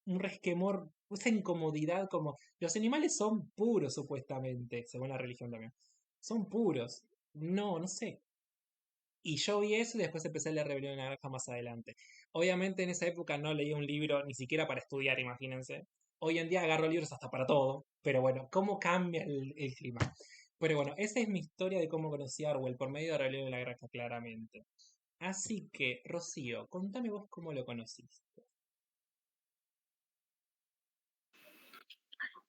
Speaker 1: un resquemor, esa incomodidad, como los animales son puros supuestamente, según la religión también. Son puros. No sé. Y yo vi eso y después empecé a leer Rebelión en la Granja más adelante. Obviamente en esa época no leía un libro ni siquiera para estudiar, imagínense. Hoy en día agarro libros hasta para todo. Pero bueno, cómo cambia el clima. Pero bueno, esa es mi historia de cómo conocí a Orwell por medio de Rebelión en la Granja, claramente. Así que, Rocío, contame vos cómo lo conociste.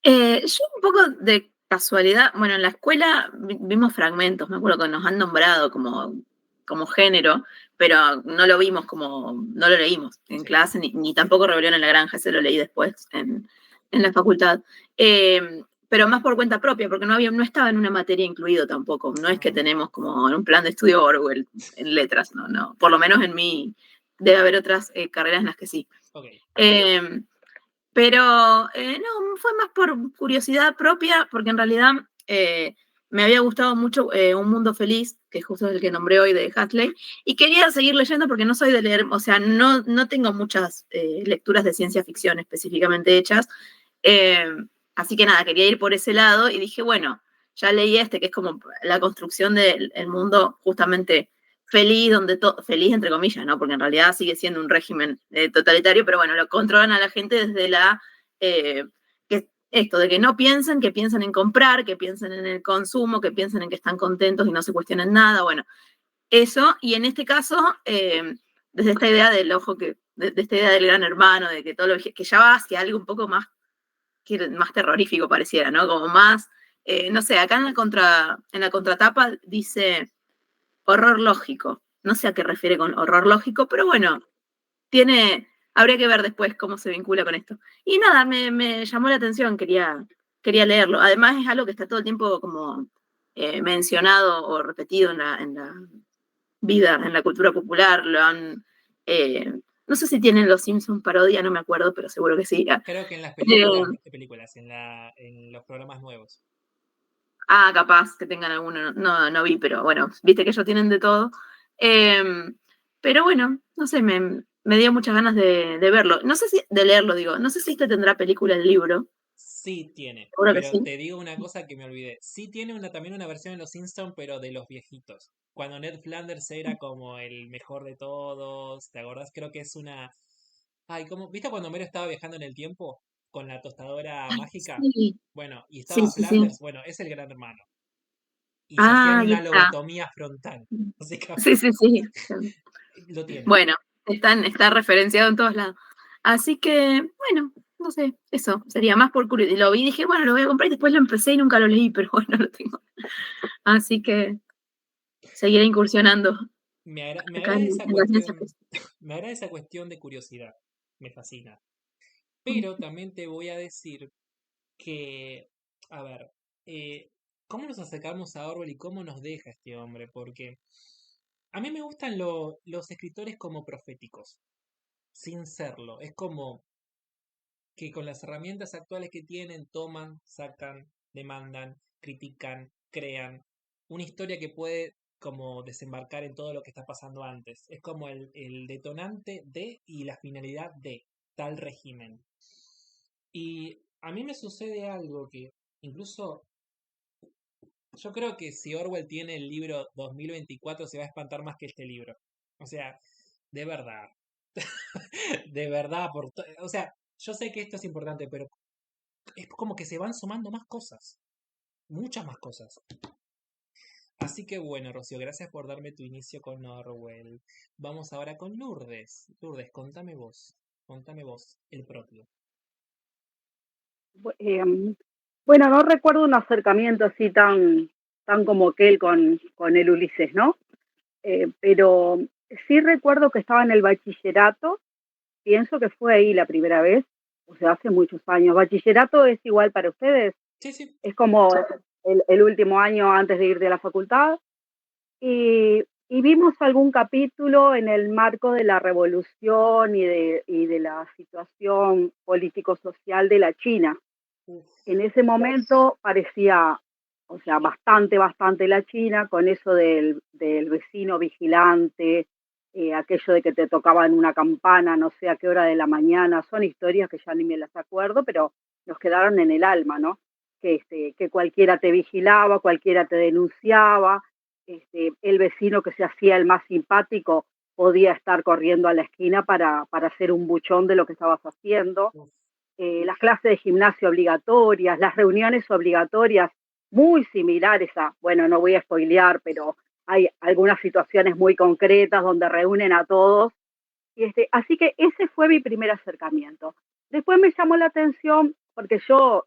Speaker 5: Yo un poco de casualidad, bueno, en la escuela vimos fragmentos, me acuerdo que nos han nombrado como género, pero no lo vimos no lo leímos en clase, ni tampoco Rebelión en la Granja, ese lo leí después en la facultad. Pero más por cuenta propia, porque no estaba en una materia incluido tampoco, no es que tenemos como en un plan de estudio Orwell en letras, no, por lo menos en mí debe haber otras carreras en las que sí.
Speaker 1: Okay.
Speaker 5: Pero no, fue más por curiosidad propia, porque en realidad me había gustado mucho Un Mundo Feliz, que justo es el que nombré hoy de Huxley, y quería seguir leyendo porque no soy de leer, o sea, no tengo muchas lecturas de ciencia ficción específicamente hechas, así que nada, quería ir por ese lado y dije, bueno, ya leí que es como la construcción del mundo justamente feliz, feliz entre comillas, ¿no? Porque en realidad sigue siendo un régimen totalitario, pero bueno, lo controlan a la gente desde esto de que no piensen, que piensen en comprar, que piensen en el consumo, que piensen en que están contentos y no se cuestionen nada, bueno, eso, y en este caso, desde esta idea del ojo, de esta idea del gran hermano, de que todo lo que ya va hacia algo un poco más terrorífico pareciera, ¿no? Como más, no sé, acá en la contratapa dice horror lógico. No sé a qué refiere con horror lógico, pero bueno, habría que ver después cómo se vincula con esto. Y nada, me llamó la atención, quería leerlo. Además es algo que está todo el tiempo como mencionado o repetido en la vida, en la cultura popular. No sé si tienen los Simpsons parodia, no me acuerdo, pero seguro que sí.
Speaker 1: Creo que en las en los programas nuevos.
Speaker 5: Capaz que tengan alguno, no vi, pero bueno, viste que ellos tienen de todo. Pero bueno, no sé, me dio muchas ganas de verlo. No sé si, de leerlo, digo. No sé si tendrá película el libro.
Speaker 1: Sí tiene,
Speaker 5: Seguro que
Speaker 1: pero
Speaker 5: sí.
Speaker 1: te digo una cosa que me olvidé. Sí tiene también una versión de Los Simpsons, pero de los viejitos. Cuando Ned Flanders era como el mejor de todos, ¿te acordás? Creo que es una... Ay, ¿viste cuando Homero estaba viajando en el tiempo con la tostadora
Speaker 5: Ay,
Speaker 1: mágica?
Speaker 5: sí,
Speaker 1: Bueno, y
Speaker 5: sí,
Speaker 1: estaba
Speaker 5: sí, sí.
Speaker 1: Flanders, bueno, es el gran hermano. Y se hacían
Speaker 5: Ahí
Speaker 1: una
Speaker 5: está.
Speaker 1: lobotomía frontal,
Speaker 5: Sí,
Speaker 1: básicamente.
Speaker 5: sí, sí.
Speaker 1: Lo tiene.
Speaker 5: Bueno, está referenciado en todos lados. Así que, bueno, no sé, eso sería más por curiosidad. Lo vi y dije, bueno, lo voy a comprar y después lo empecé y nunca lo leí, pero bueno, lo tengo. Así que seguiré incursionando
Speaker 1: Me
Speaker 5: acá
Speaker 1: agrada esa
Speaker 5: en la ciencia
Speaker 1: cuestión,
Speaker 5: ficción.
Speaker 1: me agrada esa cuestión de curiosidad. Me fascina. Pero también te voy a decir que, a ver, ¿cómo nos acercamos a Orwell y cómo nos deja este hombre? Porque a mí me gustan los escritores como proféticos, sin serlo. Es como que con las herramientas actuales que tienen, toman, sacan, demandan, critican, crean una historia que puede como desembarcar en todo lo que está pasando antes. Es como el detonante de y la finalidad de tal régimen. Y a mí me sucede algo que incluso yo creo que si Orwell tiene el libro 2024 se va a espantar más que este libro. O sea, de verdad. De verdad, o sea, yo sé que esto es importante, pero es como que se van sumando más cosas, muchas más cosas. Así que bueno, Rocío, gracias por darme tu inicio con Orwell. Vamos ahora con Lourdes. Lourdes, contame vos, el propio.
Speaker 2: Bueno, no recuerdo un acercamiento así tan como aquel con el Ulises, ¿no? Pero sí recuerdo que estaba en el bachillerato, pienso que fue ahí la primera vez, o sea, hace muchos años. ¿Bachillerato es igual para ustedes?
Speaker 1: Sí, sí.
Speaker 2: Es como el último año antes de ir de la facultad. Y vimos algún capítulo en el marco de la revolución y de la situación político-social de la China. En ese momento parecía, o sea, bastante la China, con eso del vecino vigilante, aquello de que te tocaban una campana, no sé a qué hora de la mañana, son historias que ya ni me las acuerdo, pero nos quedaron en el alma, ¿no? Que cualquiera te vigilaba, cualquiera te denunciaba, el vecino que se hacía el más simpático podía estar corriendo a la esquina para hacer un buchón de lo que estabas haciendo. Las clases de gimnasio obligatorias, las reuniones obligatorias, muy similares a, bueno, no voy a spoilear, pero hay algunas situaciones muy concretas donde reúnen a todos. Así que ese fue mi primer acercamiento. Después me llamó la atención porque yo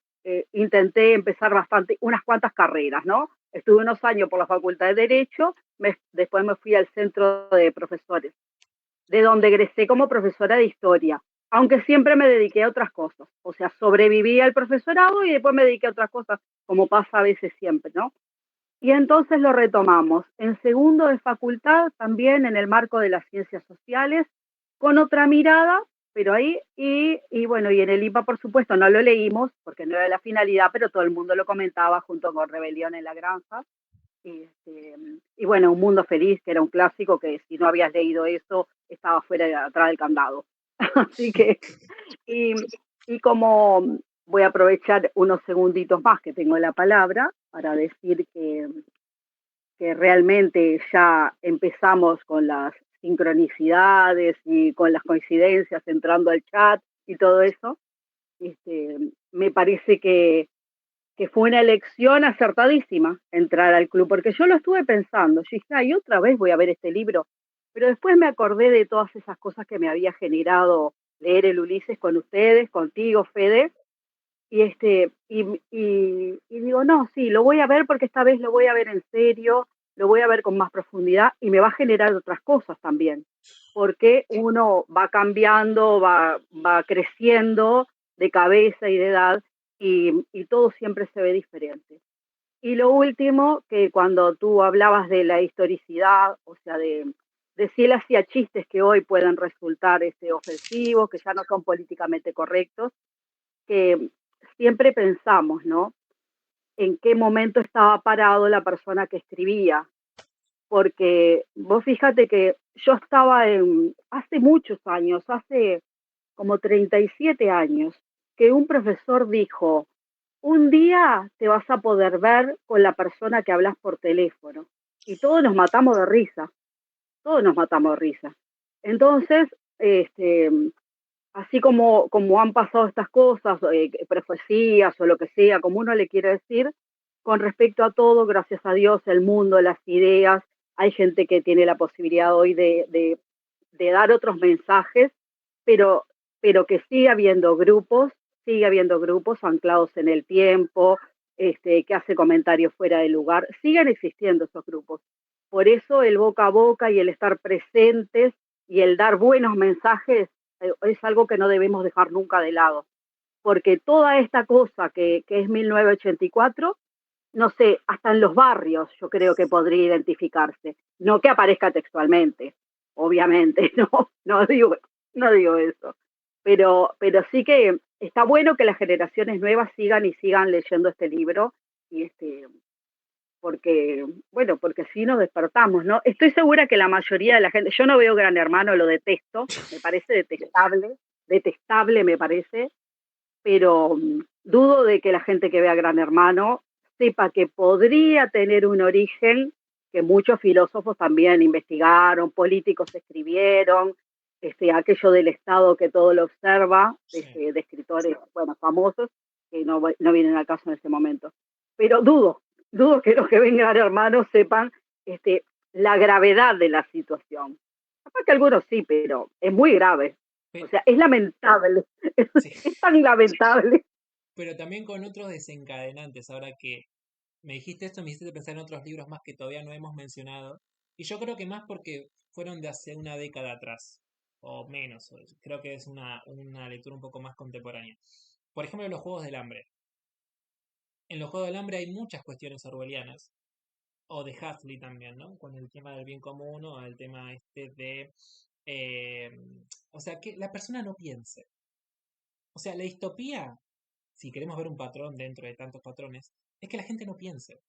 Speaker 2: intenté empezar unas cuantas carreras, ¿no? Estuve unos años por la Facultad de Derecho, después me fui al Centro de Profesores, de donde egresé como profesora de historia, aunque siempre me dediqué a otras cosas. O sea, sobreviví al profesorado y después me dediqué a otras cosas, como pasa a veces siempre, ¿no? Y entonces lo retomamos en segundo de facultad, también en el marco de las ciencias sociales, con otra mirada, pero ahí, y bueno, y en el IPA, por supuesto, no lo leímos, porque no era la finalidad, pero todo el mundo lo comentaba junto con Rebelión en la Granja. Y, y bueno, Un Mundo Feliz, que era un clásico que si no habías leído eso, estaba fuera, atrás del candado. Así que, y, y como voy a aprovechar unos segunditos más que tengo la palabra para decir que realmente ya empezamos con las sincronicidades y con las coincidencias entrando al chat y todo eso, me parece que fue una elección acertadísima entrar al club, porque yo lo estuve pensando, yo dije, ay, otra vez voy a ver este libro, pero después me acordé de todas esas cosas que me había generado leer el Ulises con ustedes, contigo, Fede, y digo, no, sí, lo voy a ver porque esta vez lo voy a ver en serio, lo voy a ver con más profundidad y me va a generar otras cosas también, porque uno va cambiando, va creciendo de cabeza y de edad y todo siempre se ve diferente. Y lo último, que cuando tú hablabas de la historicidad, o sea, de si él hacía chistes que hoy pueden resultar ofensivos, que ya no son políticamente correctos, que siempre pensamos, ¿no? En qué momento estaba parado la persona que escribía, porque vos fíjate que yo estaba hace muchos años, hace como 37 años, que un profesor dijo, un día te vas a poder ver con la persona que hablas por teléfono. Y todos nos matamos de risa, todos nos matamos de risa. Entonces, así como han pasado estas cosas, profecías o lo que sea, como uno le quiere decir, con respecto a todo, gracias a Dios, el mundo, las ideas, hay gente que tiene la posibilidad hoy de dar otros mensajes, pero, pero que sigue habiendo grupos anclados en el tiempo, que hace comentarios fuera de lugar, siguen existiendo esos grupos. Por eso el boca a boca y el estar presentes y el dar buenos mensajes es algo que no debemos dejar nunca de lado, porque toda esta cosa que es 1984, no sé, hasta en los barrios yo creo que podría identificarse, no que aparezca textualmente, obviamente, no digo eso, pero sí que está bueno que las generaciones nuevas sigan leyendo este libro y porque, bueno, porque si nos despertamos, ¿no? Estoy segura que la mayoría de la gente, yo no veo Gran Hermano, lo detesto, me parece detestable me parece, pero dudo de que la gente que vea Gran Hermano sepa que podría tener un origen que muchos filósofos también investigaron, políticos escribieron, aquello del Estado que todo lo observa, de escritores, bueno, famosos, que no vienen al caso en este momento. Pero dudo que los que ven Gran Hermano sepan la gravedad de la situación. Capaz que algunos sí, pero es muy grave. O sea, es lamentable.
Speaker 1: Sí.
Speaker 2: Es tan lamentable.
Speaker 1: Pero también con otros desencadenantes. Ahora que me dijiste esto, me hiciste pensar en otros libros más que todavía no hemos mencionado. Y yo creo que más porque fueron de hace una década atrás, o menos. Creo que es una lectura un poco más contemporánea. Por ejemplo, Los Juegos del Hambre. En Los Juegos del Hambre hay muchas cuestiones orwellianas, o de Huxley también, ¿no? Con el tema del bien común o el tema de... eh, o sea, que la persona no piense. O sea, la distopía, si queremos ver un patrón dentro de tantos patrones, es que la gente no piense.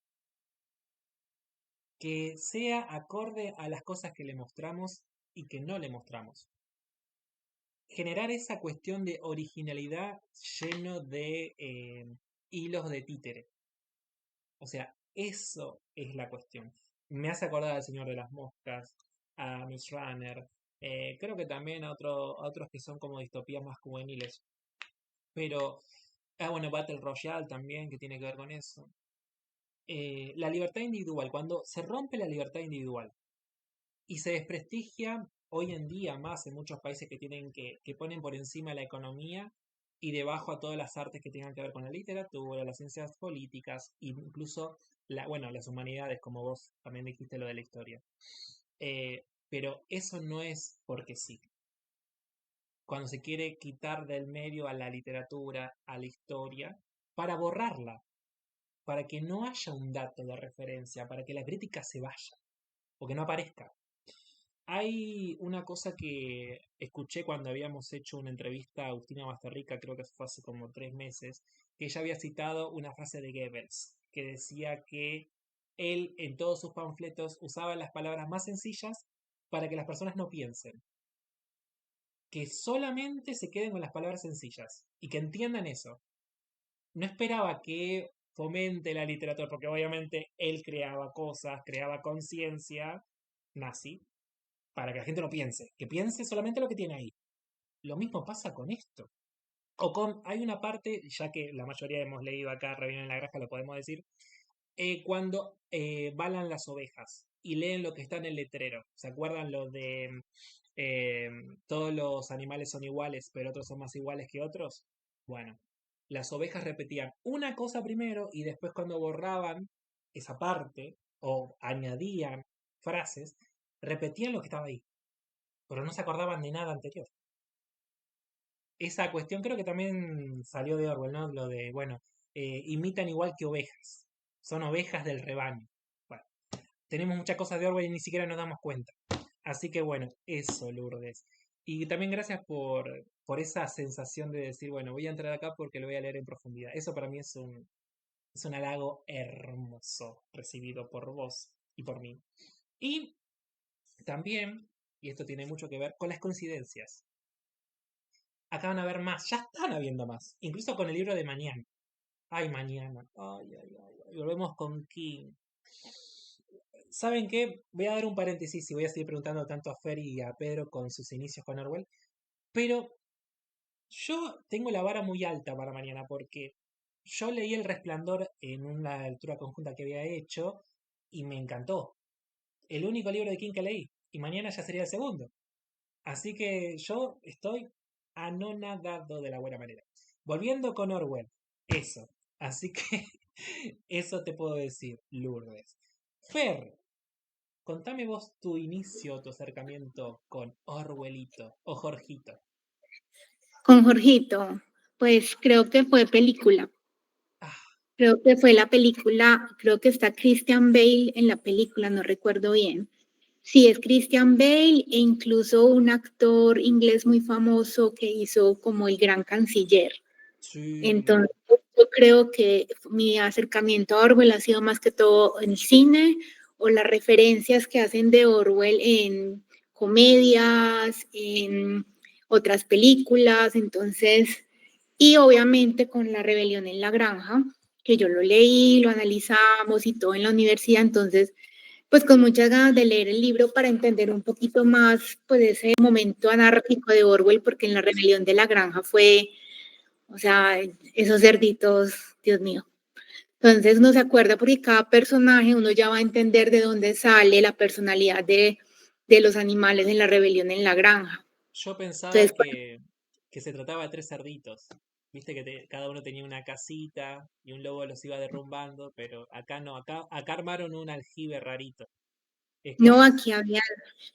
Speaker 1: Que sea acorde a las cosas que le mostramos y que no le mostramos. Generar esa cuestión de originalidad lleno de hilos de títere. O sea, eso es la cuestión. Me hace acordar al Señor de las Moscas, a Miss Runner, creo que también a otros que son como distopías más juveniles. Pero, bueno, Battle Royale también, que tiene que ver con eso. La libertad individual, cuando se rompe la libertad individual y se desprestigia hoy en día más en muchos países que ponen por encima la economía y debajo a todas las artes que tengan que ver con la literatura, las ciencias políticas, incluso las humanidades, como vos también dijiste lo de la historia. Pero eso no es porque sí. Cuando se quiere quitar del medio a la literatura, a la historia, para borrarla, para que no haya un dato de referencia, para que la crítica se vaya, o que no aparezca. Hay una cosa que escuché cuando habíamos hecho una entrevista a Agustina Basterrica, creo que fue hace como 3 meses, que ella había citado una frase de Goebbels, que decía que él en todos sus panfletos usaba las palabras más sencillas para que las personas no piensen, que solamente se queden con las palabras sencillas y que entiendan eso. No esperaba que fomente la literatura, porque obviamente él creaba cosas, creaba conciencia nazi, para que la gente no piense, que piense solamente lo que tiene ahí. Lo mismo pasa con esto. Hay una parte, ya que la mayoría hemos leído acá Rebelión en la Granja, lo podemos decir, cuando balan las ovejas y leen lo que está en el letrero. ¿Se acuerdan lo de eh, todos los animales son iguales, pero otros son más iguales que otros? Bueno, las ovejas repetían una cosa primero y después cuando borraban esa parte o añadían frases, repetían lo que estaba ahí, pero no se acordaban de nada anterior. Esa cuestión creo que también salió de Orwell, ¿no? Lo de, bueno, imitan igual que ovejas, son ovejas del rebaño. Bueno, tenemos muchas cosas de Orwell y ni siquiera nos damos cuenta. Así que bueno, eso, Lourdes. Y también gracias por esa sensación de decir, bueno, voy a entrar acá porque lo voy a leer en profundidad. Eso para mí es un halago hermoso recibido por vos y por mí. Y también, y esto tiene mucho que ver con las coincidencias. Acá van a ver más, ya están habiendo más, incluso con el libro de mañana. Ay, mañana. Ay, ay, ay, ay. Volvemos con King. ¿Saben qué? Voy a dar un paréntesis y voy a seguir preguntando tanto a Fer y a Pedro con sus inicios con Orwell. Pero yo tengo la vara muy alta para mañana porque yo leí El Resplandor en una lectura conjunta que había hecho y me encantó. El único libro de King que leí. Y mañana ya sería el segundo. Así que yo estoy anonadado de la buena manera. Volviendo con Orwell, eso. Así que eso te puedo decir, Lourdes. Fer, contame vos tu inicio, tu acercamiento con Orwellito o Jorgito.
Speaker 3: Con Jorgito, pues creo que fue película.
Speaker 1: Ah,
Speaker 3: Creo que fue la película, creo que está Christian Bale en la película, no recuerdo bien. Sí, es Christian Bale e incluso un actor inglés muy famoso que hizo como el gran canciller.
Speaker 1: sí.
Speaker 3: Entonces, yo creo que mi acercamiento a Orwell ha sido más que todo en cine o las referencias que hacen de Orwell en comedias, en otras películas. Entonces, y obviamente con La Rebelión en la Granja, que yo lo leí, lo analizamos y todo en la universidad. Entonces, pues con muchas ganas de leer el libro para entender un poquito más pues ese momento anárquico de Orwell, porque en La Rebelión de la Granja fue, o sea, esos cerditos, Dios mío. Entonces uno se acuerda porque cada personaje uno ya va a entender de dónde sale la personalidad de los animales en La Rebelión en la Granja.
Speaker 1: Yo pensaba
Speaker 3: Entonces,
Speaker 1: que se trataba de 3 cerditos. Viste que cada uno tenía una casita y un lobo los iba derrumbando, pero acá no, acá armaron un aljibe rarito. Es como,
Speaker 3: no, aquí había,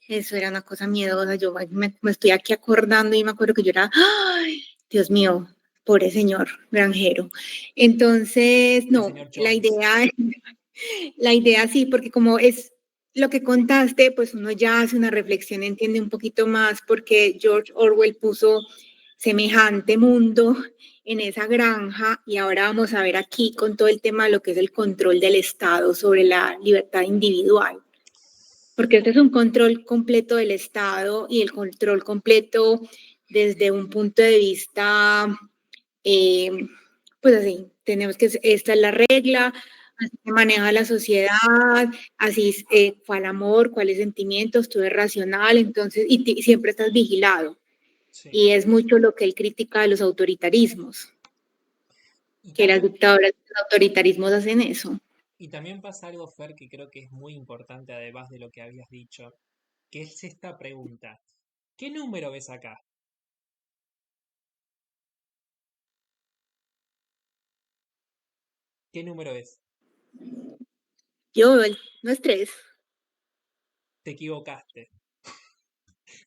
Speaker 3: eso era una cosa miedosa, yo me estoy aquí acordando y me acuerdo que yo era, ¡ay! Dios mío, pobre señor granjero. Entonces,
Speaker 1: el
Speaker 3: no,
Speaker 1: señor
Speaker 3: la
Speaker 1: Jones.
Speaker 3: idea, la idea sí, porque como es lo que contaste, pues uno ya hace una reflexión, entiende un poquito más, porque George Orwell puso semejante mundo en esa granja y ahora vamos a ver aquí con todo el tema de lo que es el control del Estado sobre la libertad individual, porque este es un control completo del Estado y el control completo desde un punto de vista, eh, pues así, tenemos que, esta es la regla, así se maneja la sociedad, así cuál amor, cuáles sentimientos, todo es racional, entonces, y siempre estás vigilado.
Speaker 1: Sí.
Speaker 3: Y es mucho lo que él critica de los autoritarismos,
Speaker 1: Y
Speaker 3: que las
Speaker 1: también,
Speaker 3: dictaduras y los autoritarismos hacen eso.
Speaker 1: y también pasa algo, Fer, que creo que es muy importante, además de lo que habías dicho, que es esta pregunta. ¿Qué número ves acá? ¿Qué número es?
Speaker 3: Yo, no es tres.
Speaker 1: Te equivocaste.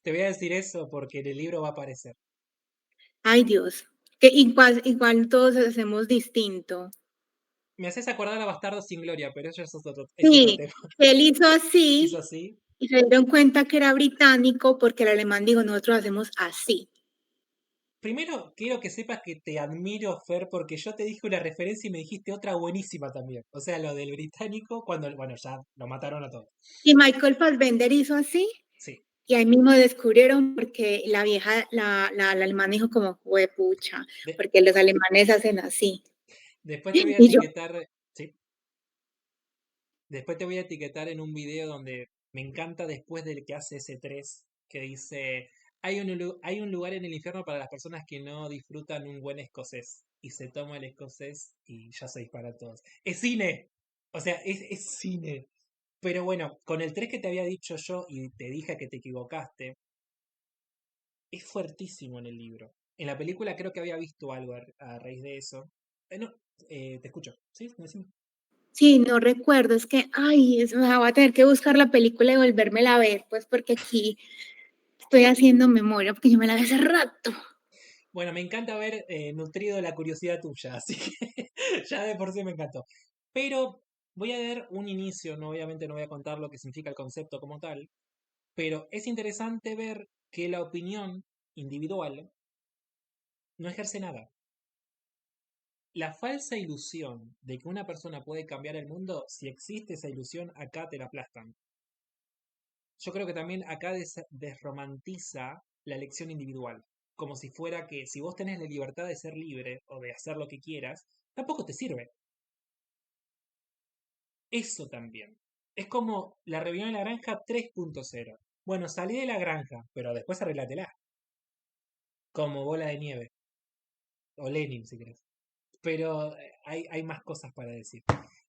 Speaker 1: Te voy a decir eso porque en el libro va a aparecer.
Speaker 3: Ay, Dios. Que igual todos hacemos distinto.
Speaker 1: Me haces acordar a Bastardo sin Gloria, pero eso es otro
Speaker 3: Sí,
Speaker 1: tema.
Speaker 3: él hizo
Speaker 1: ¿Hizo
Speaker 3: así
Speaker 1: así?
Speaker 3: Y se dieron cuenta que era británico porque el alemán dijo, nosotros hacemos así.
Speaker 1: Primero, quiero que sepas que te admiro, Fer, porque yo te dije una referencia y me dijiste otra buenísima también. O sea, lo del británico, cuando, bueno, ya lo mataron a todos.
Speaker 3: Y Michael Fassbender hizo así,
Speaker 1: Sí.
Speaker 3: y ahí mismo descubrieron porque la vieja, la alemana dijo como, pucha,
Speaker 1: De-
Speaker 3: porque los alemanes hacen así.
Speaker 1: después te voy a
Speaker 3: Y yo,
Speaker 1: etiquetar, sí. Después te voy a etiquetar en un video donde me encanta después del que hace ese 3 que dice, hay un lugar en el infierno para las personas que no disfrutan un buen escocés. Y se toma el escocés y ya se dispara todos. ¡Es cine! O sea, es cine. Pero bueno, con el 3 que te había dicho yo y te dije que te equivocaste, es fuertísimo en el libro. En la película creo que había visto algo a raíz de eso. No, te escucho, ¿sí? Decime.
Speaker 3: sí, no recuerdo, es que, ay, voy a tener que buscar la película y volvérmela a ver, pues porque aquí estoy haciendo memoria, porque yo me la vi hace rato.
Speaker 1: Bueno, me encanta haber nutrido la curiosidad tuya, así que ya de por sí me encantó. Pero voy a dar un inicio, no, obviamente no voy a contar lo que significa el concepto como tal, pero es interesante ver que la opinión individual no ejerce nada. La falsa ilusión de que una persona puede cambiar el mundo, si existe esa ilusión, acá te la aplastan. Yo creo que también acá desromantiza la elección individual. Como si fuera que si vos tenés la libertad de ser libre o de hacer lo que quieras, tampoco te sirve. Eso también. Es como la rebelión en la granja 3.0. Bueno, salí de la granja, pero después arreglátela. Como Bola de Nieve. O Lenin, si querés. Pero hay más cosas para decir.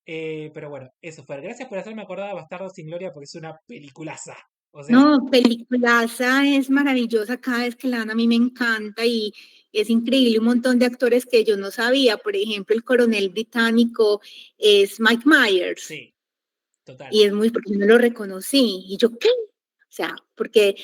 Speaker 1: Pero bueno, eso fue. Gracias por hacerme acordar de Bastardo sin Gloria porque es una peliculaza. O sea,
Speaker 3: No, peliculaza es maravillosa, cada vez que la dan a mí me encanta y es increíble un montón de actores que yo no sabía. Por ejemplo, el coronel británico es Mike Myers
Speaker 1: sí, total.
Speaker 3: y es muy, porque yo no lo reconocí. Y yo, ¿qué? O sea, porque,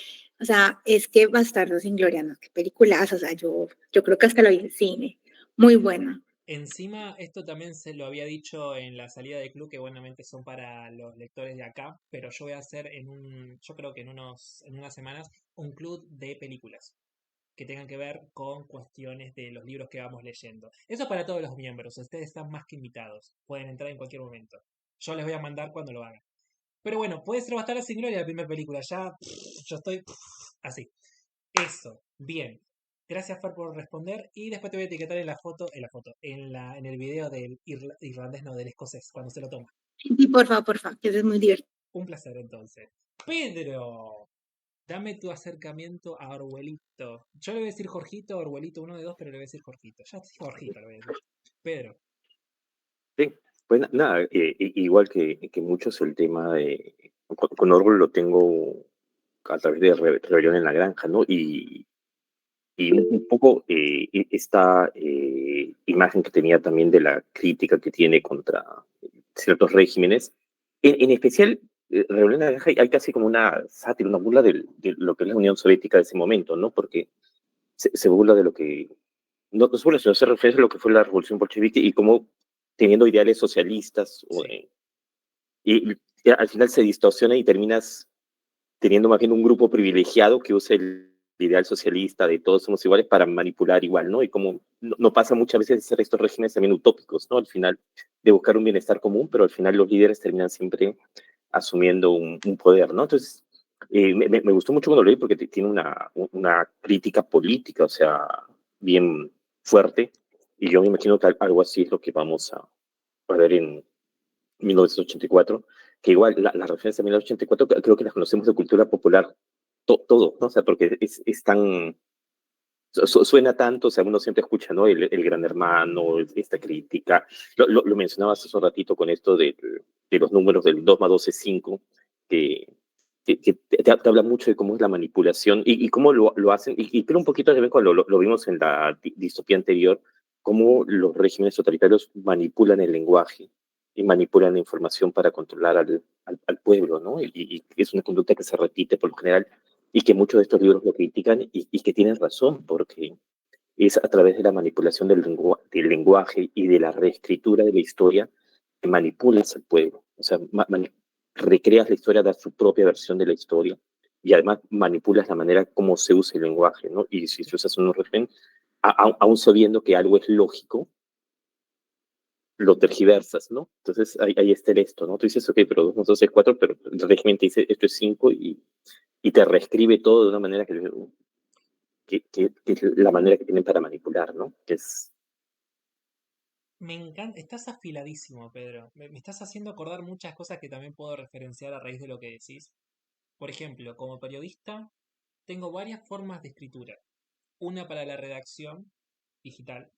Speaker 3: o sea, es que Bastardo sin Gloria, no, qué peliculaza, o sea, yo creo que hasta lo vi en cine. Muy buena.
Speaker 1: Encima, esto también se lo había dicho en la salida de club, que buenamente son para los lectores de acá, pero yo voy a hacer yo creo que en unas semanas, un club de películas que tengan que ver con cuestiones de los libros que vamos leyendo. Eso para todos los miembros, ustedes están más que invitados, pueden entrar en cualquier momento. Yo les voy a mandar cuando lo hagan. Pero bueno, puede ser Bastardo sin Gloria la primera película, ya yo estoy así. Eso, bien. Gracias, Fer, por responder. Y después te voy a etiquetar en el video del irlandés, no, del escocés, cuando se lo toma.
Speaker 3: Y por favor, que eso es muy divertido.
Speaker 1: Un placer, entonces. Pedro, dame tu acercamiento a Orwellito. Yo le voy a decir Jorgito, Orwellito, uno de dos, pero le voy a decir Jorgito. Ya sí, Jorgito le voy a decir. Pedro.
Speaker 4: Sí, pues nada, igual que muchos el tema de... Con Orwell lo tengo a través de Rebelión en la Granja, ¿no? Y un poco esta imagen que tenía también de la crítica que tiene contra ciertos regímenes. En especial, Rebelión en la Granja hay casi como una sátira, una burla de lo que es la Unión Soviética de ese momento, ¿no? Porque se burla de lo que... No se burla, sino se refiere a lo que fue la revolución bolchevique y cómo teniendo ideales socialistas
Speaker 1: Sí.
Speaker 4: y al final se distorsiona y terminas teniendo más bien un grupo privilegiado que usa el ideal socialista de todos somos iguales para manipular igual, ¿no? Y como no pasa muchas veces de ser estos regímenes también utópicos, ¿no? Al final de buscar un bienestar común, pero al final los líderes terminan siempre asumiendo un poder, ¿no? Entonces, me gustó mucho cuando lo leí porque tiene una crítica política, o sea, bien fuerte, y yo me imagino que algo así es lo que vamos a ver en 1984, que igual las referencias de 1984 creo que las conocemos de cultura popular todo, ¿no? O sea, porque es tan, suena tanto, o sea, uno siempre escucha, ¿no? El Gran Hermano, esta crítica, lo mencionabas hace un ratito con esto de los números del 2 más 2 es 5, que te habla mucho de cómo es la manipulación y cómo lo hacen, y creo un poquito también cuando lo vimos en la distopía anterior, cómo los regímenes totalitarios manipulan el lenguaje y manipulan la información para controlar al pueblo, ¿no? Y es una conducta que se repite por lo general y que muchos de estos libros lo critican y que tienen razón, porque es a través de la manipulación del lenguaje y de la reescritura de la historia que manipulas al pueblo. O sea, recreas la historia, das su propia versión de la historia, y además manipulas la manera como se usa el lenguaje, ¿no? Y si se usas un régimen, aún sabiendo que algo es lógico, lo tergiversas, ¿no? Entonces ahí está esto, ¿no? Tú dices, ok, pero 2 más 2 es 4, pero el régimen te dice esto es 5 y te reescribe todo de una manera que es la manera que tienen para manipular, ¿no? Que es...
Speaker 1: Me encanta, estás afiladísimo, Pedro. Me estás haciendo acordar muchas cosas que también puedo referenciar a raíz de lo que decís. Por ejemplo, como periodista, tengo varias formas de escritura. Una para la redacción digital,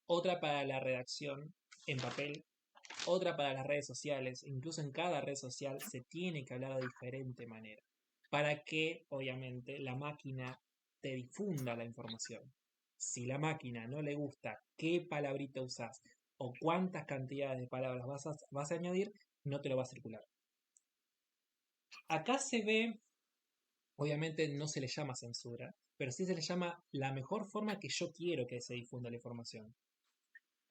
Speaker 1: otra para la redacción en papel, otra para las redes sociales. Incluso en cada red social se tiene que hablar de diferente manera, para que, obviamente, la máquina te difunda la información. Si la máquina no le gusta qué palabrita usás o cuántas cantidades de palabras vas a añadir, no te lo va a circular. Acá se ve, obviamente no se le llama censura, pero sí se le llama la mejor forma que yo quiero que se difunda la información.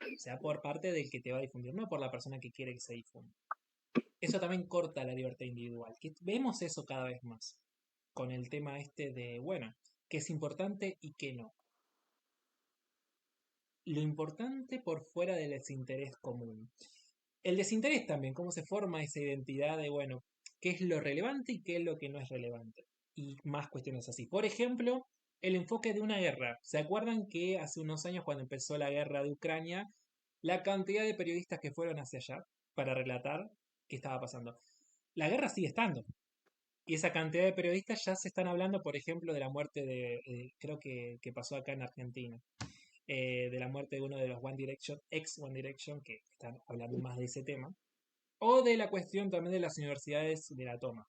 Speaker 1: O sea, por parte del que te va a difundir, no por la persona que quiere que se difunda. Eso también corta la libertad individual. Que vemos eso cada vez más con el tema este de, bueno, qué es importante y qué no. Lo importante por fuera del desinterés común. El desinterés también, cómo se forma esa identidad de, bueno, qué es lo relevante y qué es lo que no es relevante. Y más cuestiones así. Por ejemplo, el enfoque de una guerra. ¿Se acuerdan que hace unos años cuando empezó la guerra de Ucrania, la cantidad de periodistas que fueron hacia allá para relatar qué estaba pasando? La guerra sigue estando. Y esa cantidad de periodistas ya se están hablando, por ejemplo, de la muerte creo que pasó acá en Argentina, de la muerte de uno de los One Direction, ex One Direction, que están hablando más de ese tema, o de la cuestión también de las universidades de la toma.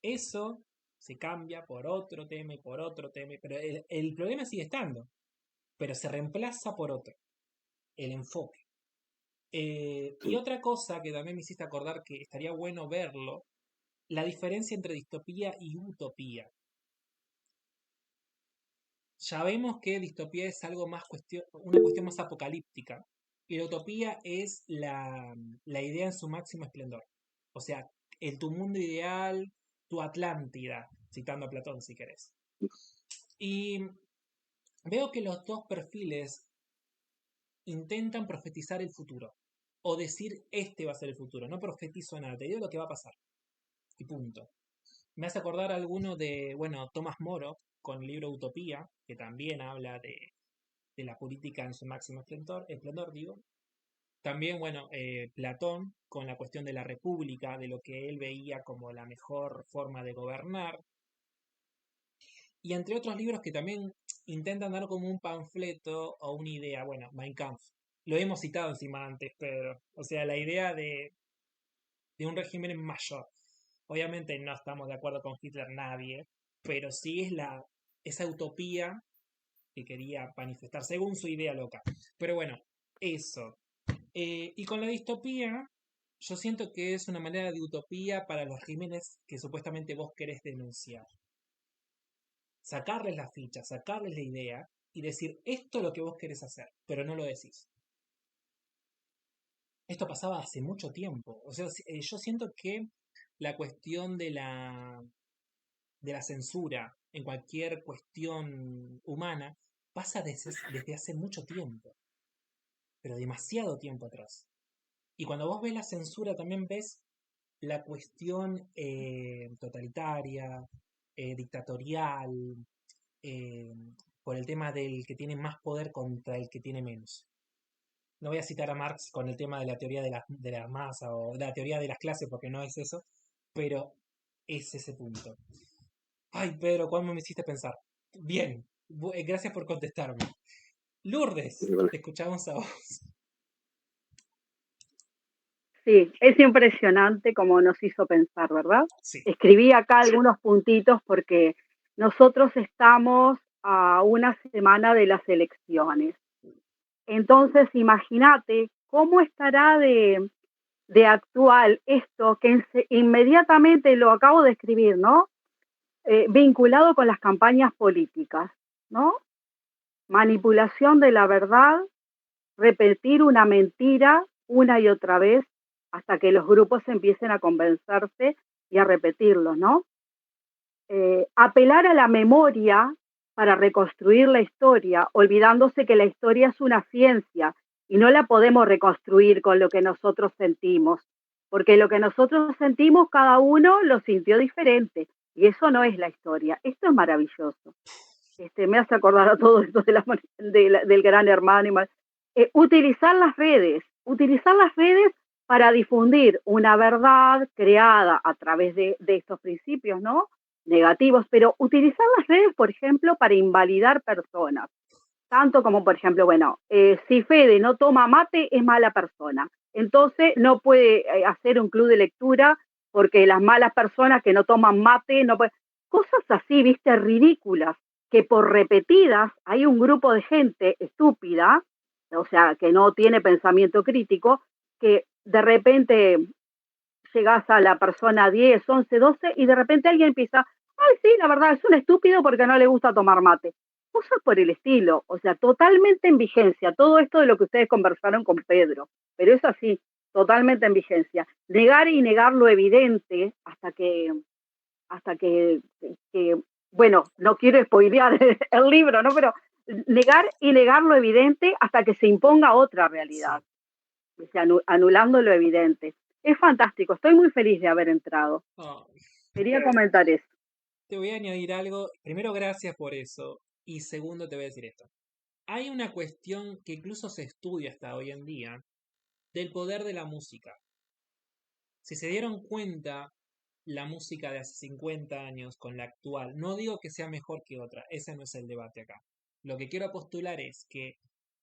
Speaker 1: Eso se cambia por otro tema y por otro tema, pero el problema sigue estando, pero se reemplaza por otro, el enfoque. Y otra cosa que también me hiciste acordar que estaría bueno verlo, la diferencia entre distopía y utopía. Ya vemos que distopía es algo más una cuestión más apocalíptica, y la utopía es la idea en su máximo esplendor. O sea, tu mundo ideal, tu Atlántida, citando a Platón si querés. Y veo que los dos perfiles intentan profetizar el futuro, o decir este va a ser el futuro. No profetizo nada, te digo lo que va a pasar. Y punto. Me hace acordar alguno de, bueno, Tomás Moro, con el libro Utopía, que también habla de la política en su máximo esplendor, digo. También, bueno, Platón, con la cuestión de la república, de lo que él veía como la mejor forma de gobernar. Y entre otros libros que también intentan dar como un panfleto o una idea, bueno, Mein Kampf. Lo hemos citado encima antes, Pedro. O sea, la idea de un régimen mayor. Obviamente no estamos de acuerdo con Hitler nadie, pero sí es esa utopía que quería manifestar según su idea loca. Pero bueno, eso. Y con la distopía, yo siento que es una manera de utopía para los regímenes que supuestamente vos querés denunciar. Sacarles la ficha, sacarles la idea y decir, esto es lo que vos querés hacer, pero no lo decís. Esto pasaba hace mucho tiempo. O sea, yo siento que la cuestión de la censura en cualquier cuestión humana pasa desde hace mucho tiempo, pero demasiado tiempo atrás. Y cuando vos ves la censura también ves la cuestión totalitaria, dictatorial, eh, por el tema del que tiene más poder contra el que tiene menos. No voy a citar a Marx con el tema de la teoría de la masa o la teoría de las clases porque no es eso, pero es ese punto. Ay, Pedro, ¿cuándo me hiciste pensar? Bien, gracias por contestarme. Lourdes, te escuchamos a vos.
Speaker 2: Sí, es impresionante como nos hizo pensar, ¿verdad?
Speaker 1: Sí.
Speaker 2: Escribí acá algunos puntitos porque nosotros estamos a una semana de las elecciones. Entonces, imagínate cómo estará de actual esto que inmediatamente lo acabo de escribir, ¿no? Vinculado con las campañas políticas, ¿no? Manipulación de la verdad, repetir una mentira una y otra vez, hasta que los grupos empiecen a convencerse y a repetirlos, ¿no? Apelar a la memoria para reconstruir la historia, olvidándose que la historia es una ciencia y no la podemos reconstruir con lo que nosotros sentimos, porque lo que nosotros sentimos cada uno lo sintió diferente y eso no es la historia. Esto es maravilloso. Me hace acordar a todo esto del Gran Hermano. Utilizar las redes para difundir una verdad creada a través de estos principios, ¿no? Negativos, pero utilizar las redes, por ejemplo, para invalidar personas. Tanto como, por ejemplo, si Fede no toma mate, es mala persona. Entonces no puede hacer un club de lectura porque las malas personas que no toman mate no pueden. Cosas así, viste, ridículas, que por repetidas hay un grupo de gente estúpida, o sea, que no tiene pensamiento crítico, que de repente llegas a la persona 10, 11, 12 y de repente alguien empieza, ay, sí, la verdad, es un estúpido porque no le gusta tomar mate. Cosas por el estilo, o sea, totalmente en vigencia, todo esto de lo que ustedes conversaron con Pedro, pero es así, totalmente en vigencia. Negar y negar lo evidente hasta que bueno, no quiero spoilear el libro, ¿no? Pero negar y negar lo evidente hasta que se imponga otra realidad, o sea, anulando lo evidente. Es fantástico, estoy muy feliz de haber entrado.
Speaker 1: Ay,
Speaker 2: Quería comentar eso.
Speaker 1: te voy a añadir algo. Primero, gracias por eso. Y segundo, te voy a decir esto. Hay una cuestión que incluso se estudia hasta hoy en día del poder de la música. Si se dieron cuenta, la música de hace 50 años con la actual, no digo que sea mejor que otra, ese no es el debate acá. Lo que quiero postular es que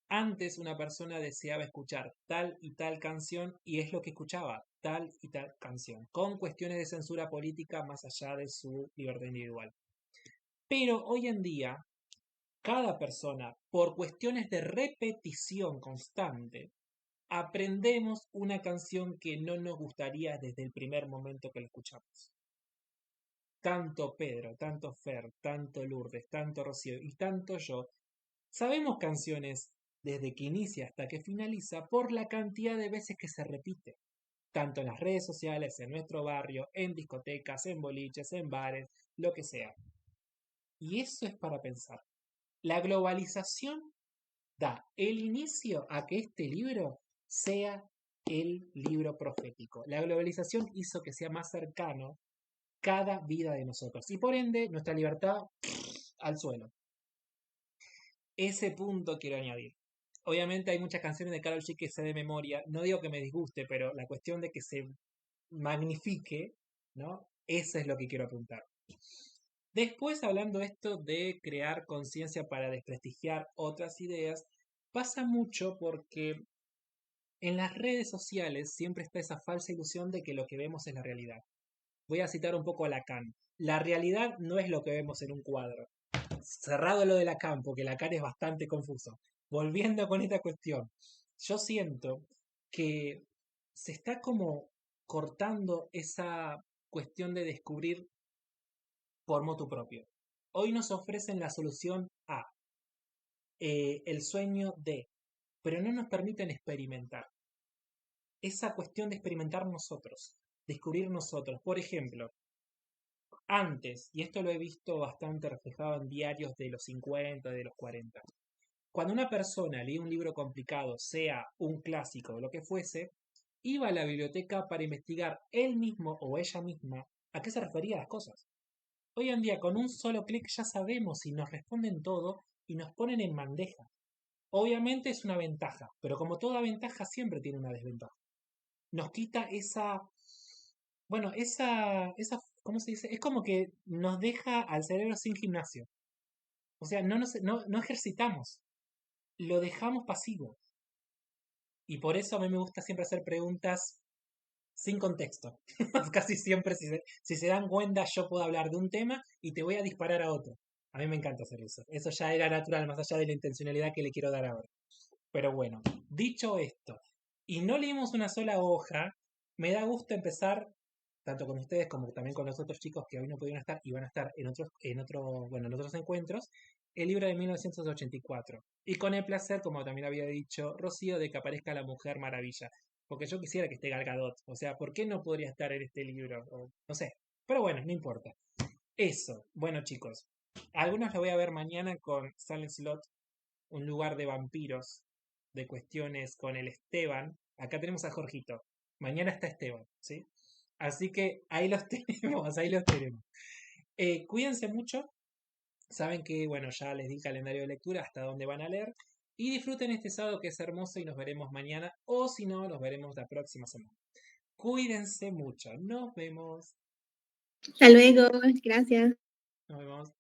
Speaker 1: antes una persona deseaba escuchar tal y tal canción y es lo que escuchaba, tal y tal canción, con cuestiones de censura política más allá de su libertad individual. Pero hoy en día, cada persona, por cuestiones de repetición constante, aprendemos una canción que no nos gustaría desde el primer momento que la escuchamos. Tanto Pedro, tanto Fer, tanto Lourdes, tanto Rocío y tanto yo, sabemos canciones desde que inicia hasta que finaliza por la cantidad de veces que se repite, tanto en las redes sociales, en nuestro barrio, en discotecas, en boliches, en bares, lo que sea. Y eso es para pensar. La globalización da el inicio a que este libro sea el libro profético. La globalización hizo que sea más cercano cada vida de nosotros y por ende nuestra libertad al suelo. Ese punto quiero añadir. Obviamente hay muchas canciones de Karol G que sé de memoria. No digo que me disguste, pero la cuestión de que se magnifique, ¿no? Eso es lo que quiero apuntar. Después, hablando esto de crear conciencia para desprestigiar otras ideas, pasa mucho porque en las redes sociales siempre está esa falsa ilusión de que lo que vemos es la realidad. Voy a citar un poco a Lacan. La realidad no es lo que vemos en un cuadro. Cerrado lo de Lacan, porque Lacan es bastante confuso. Volviendo con esta cuestión, yo siento que se está como cortando esa cuestión de descubrir por motu propio. Hoy nos ofrecen la solución A, el sueño D, pero no nos permiten experimentar. Esa cuestión de experimentar nosotros, descubrir nosotros. Por ejemplo, antes, y esto lo he visto bastante reflejado en diarios de los 50, de los 40, cuando una persona leía un libro complicado, sea un clásico o lo que fuese, iba a la biblioteca para investigar él mismo o ella misma a qué se refería las cosas. Hoy en día, con un solo clic ya sabemos y nos responden todo y nos ponen en bandeja. Obviamente es una ventaja, pero como toda ventaja siempre tiene una desventaja. Nos quita ¿cómo se dice? Es como que nos deja al cerebro sin gimnasio. O sea, no ejercitamos, lo dejamos pasivo. Y por eso a mí me gusta siempre hacer preguntas sin contexto. Casi siempre, si se dan cuenta, yo puedo hablar de un tema y te voy a disparar a otro. A mí me encanta hacer eso. Eso ya era natural, más allá de la intencionalidad que le quiero dar ahora. Pero bueno, dicho esto, y no leímos una sola hoja, me da gusto empezar, tanto con ustedes como también con los otros chicos que hoy no pudieron estar y van a estar en otros encuentros, el libro de 1984. Y con el placer, como también había dicho Rocío, de que aparezca la Mujer Maravilla. Porque yo quisiera que esté Gal Gadot. O sea, ¿por qué no podría estar en este libro? O, no sé. Pero bueno, no importa. Eso. Bueno, chicos. Algunos lo voy a ver mañana con Silent Slot, un lugar de vampiros, de cuestiones con el Esteban. Acá tenemos a Jorgito. Mañana está Esteban, ¿sí? Así que ahí los tenemos, ahí los tenemos. Cuídense mucho. Saben que, bueno, ya les di calendario de lectura hasta dónde van a leer. Y disfruten este sábado que es hermoso y nos veremos mañana. O si no, nos veremos la próxima semana. Cuídense mucho. Nos vemos.
Speaker 3: Hasta luego, gracias.
Speaker 1: Nos vemos.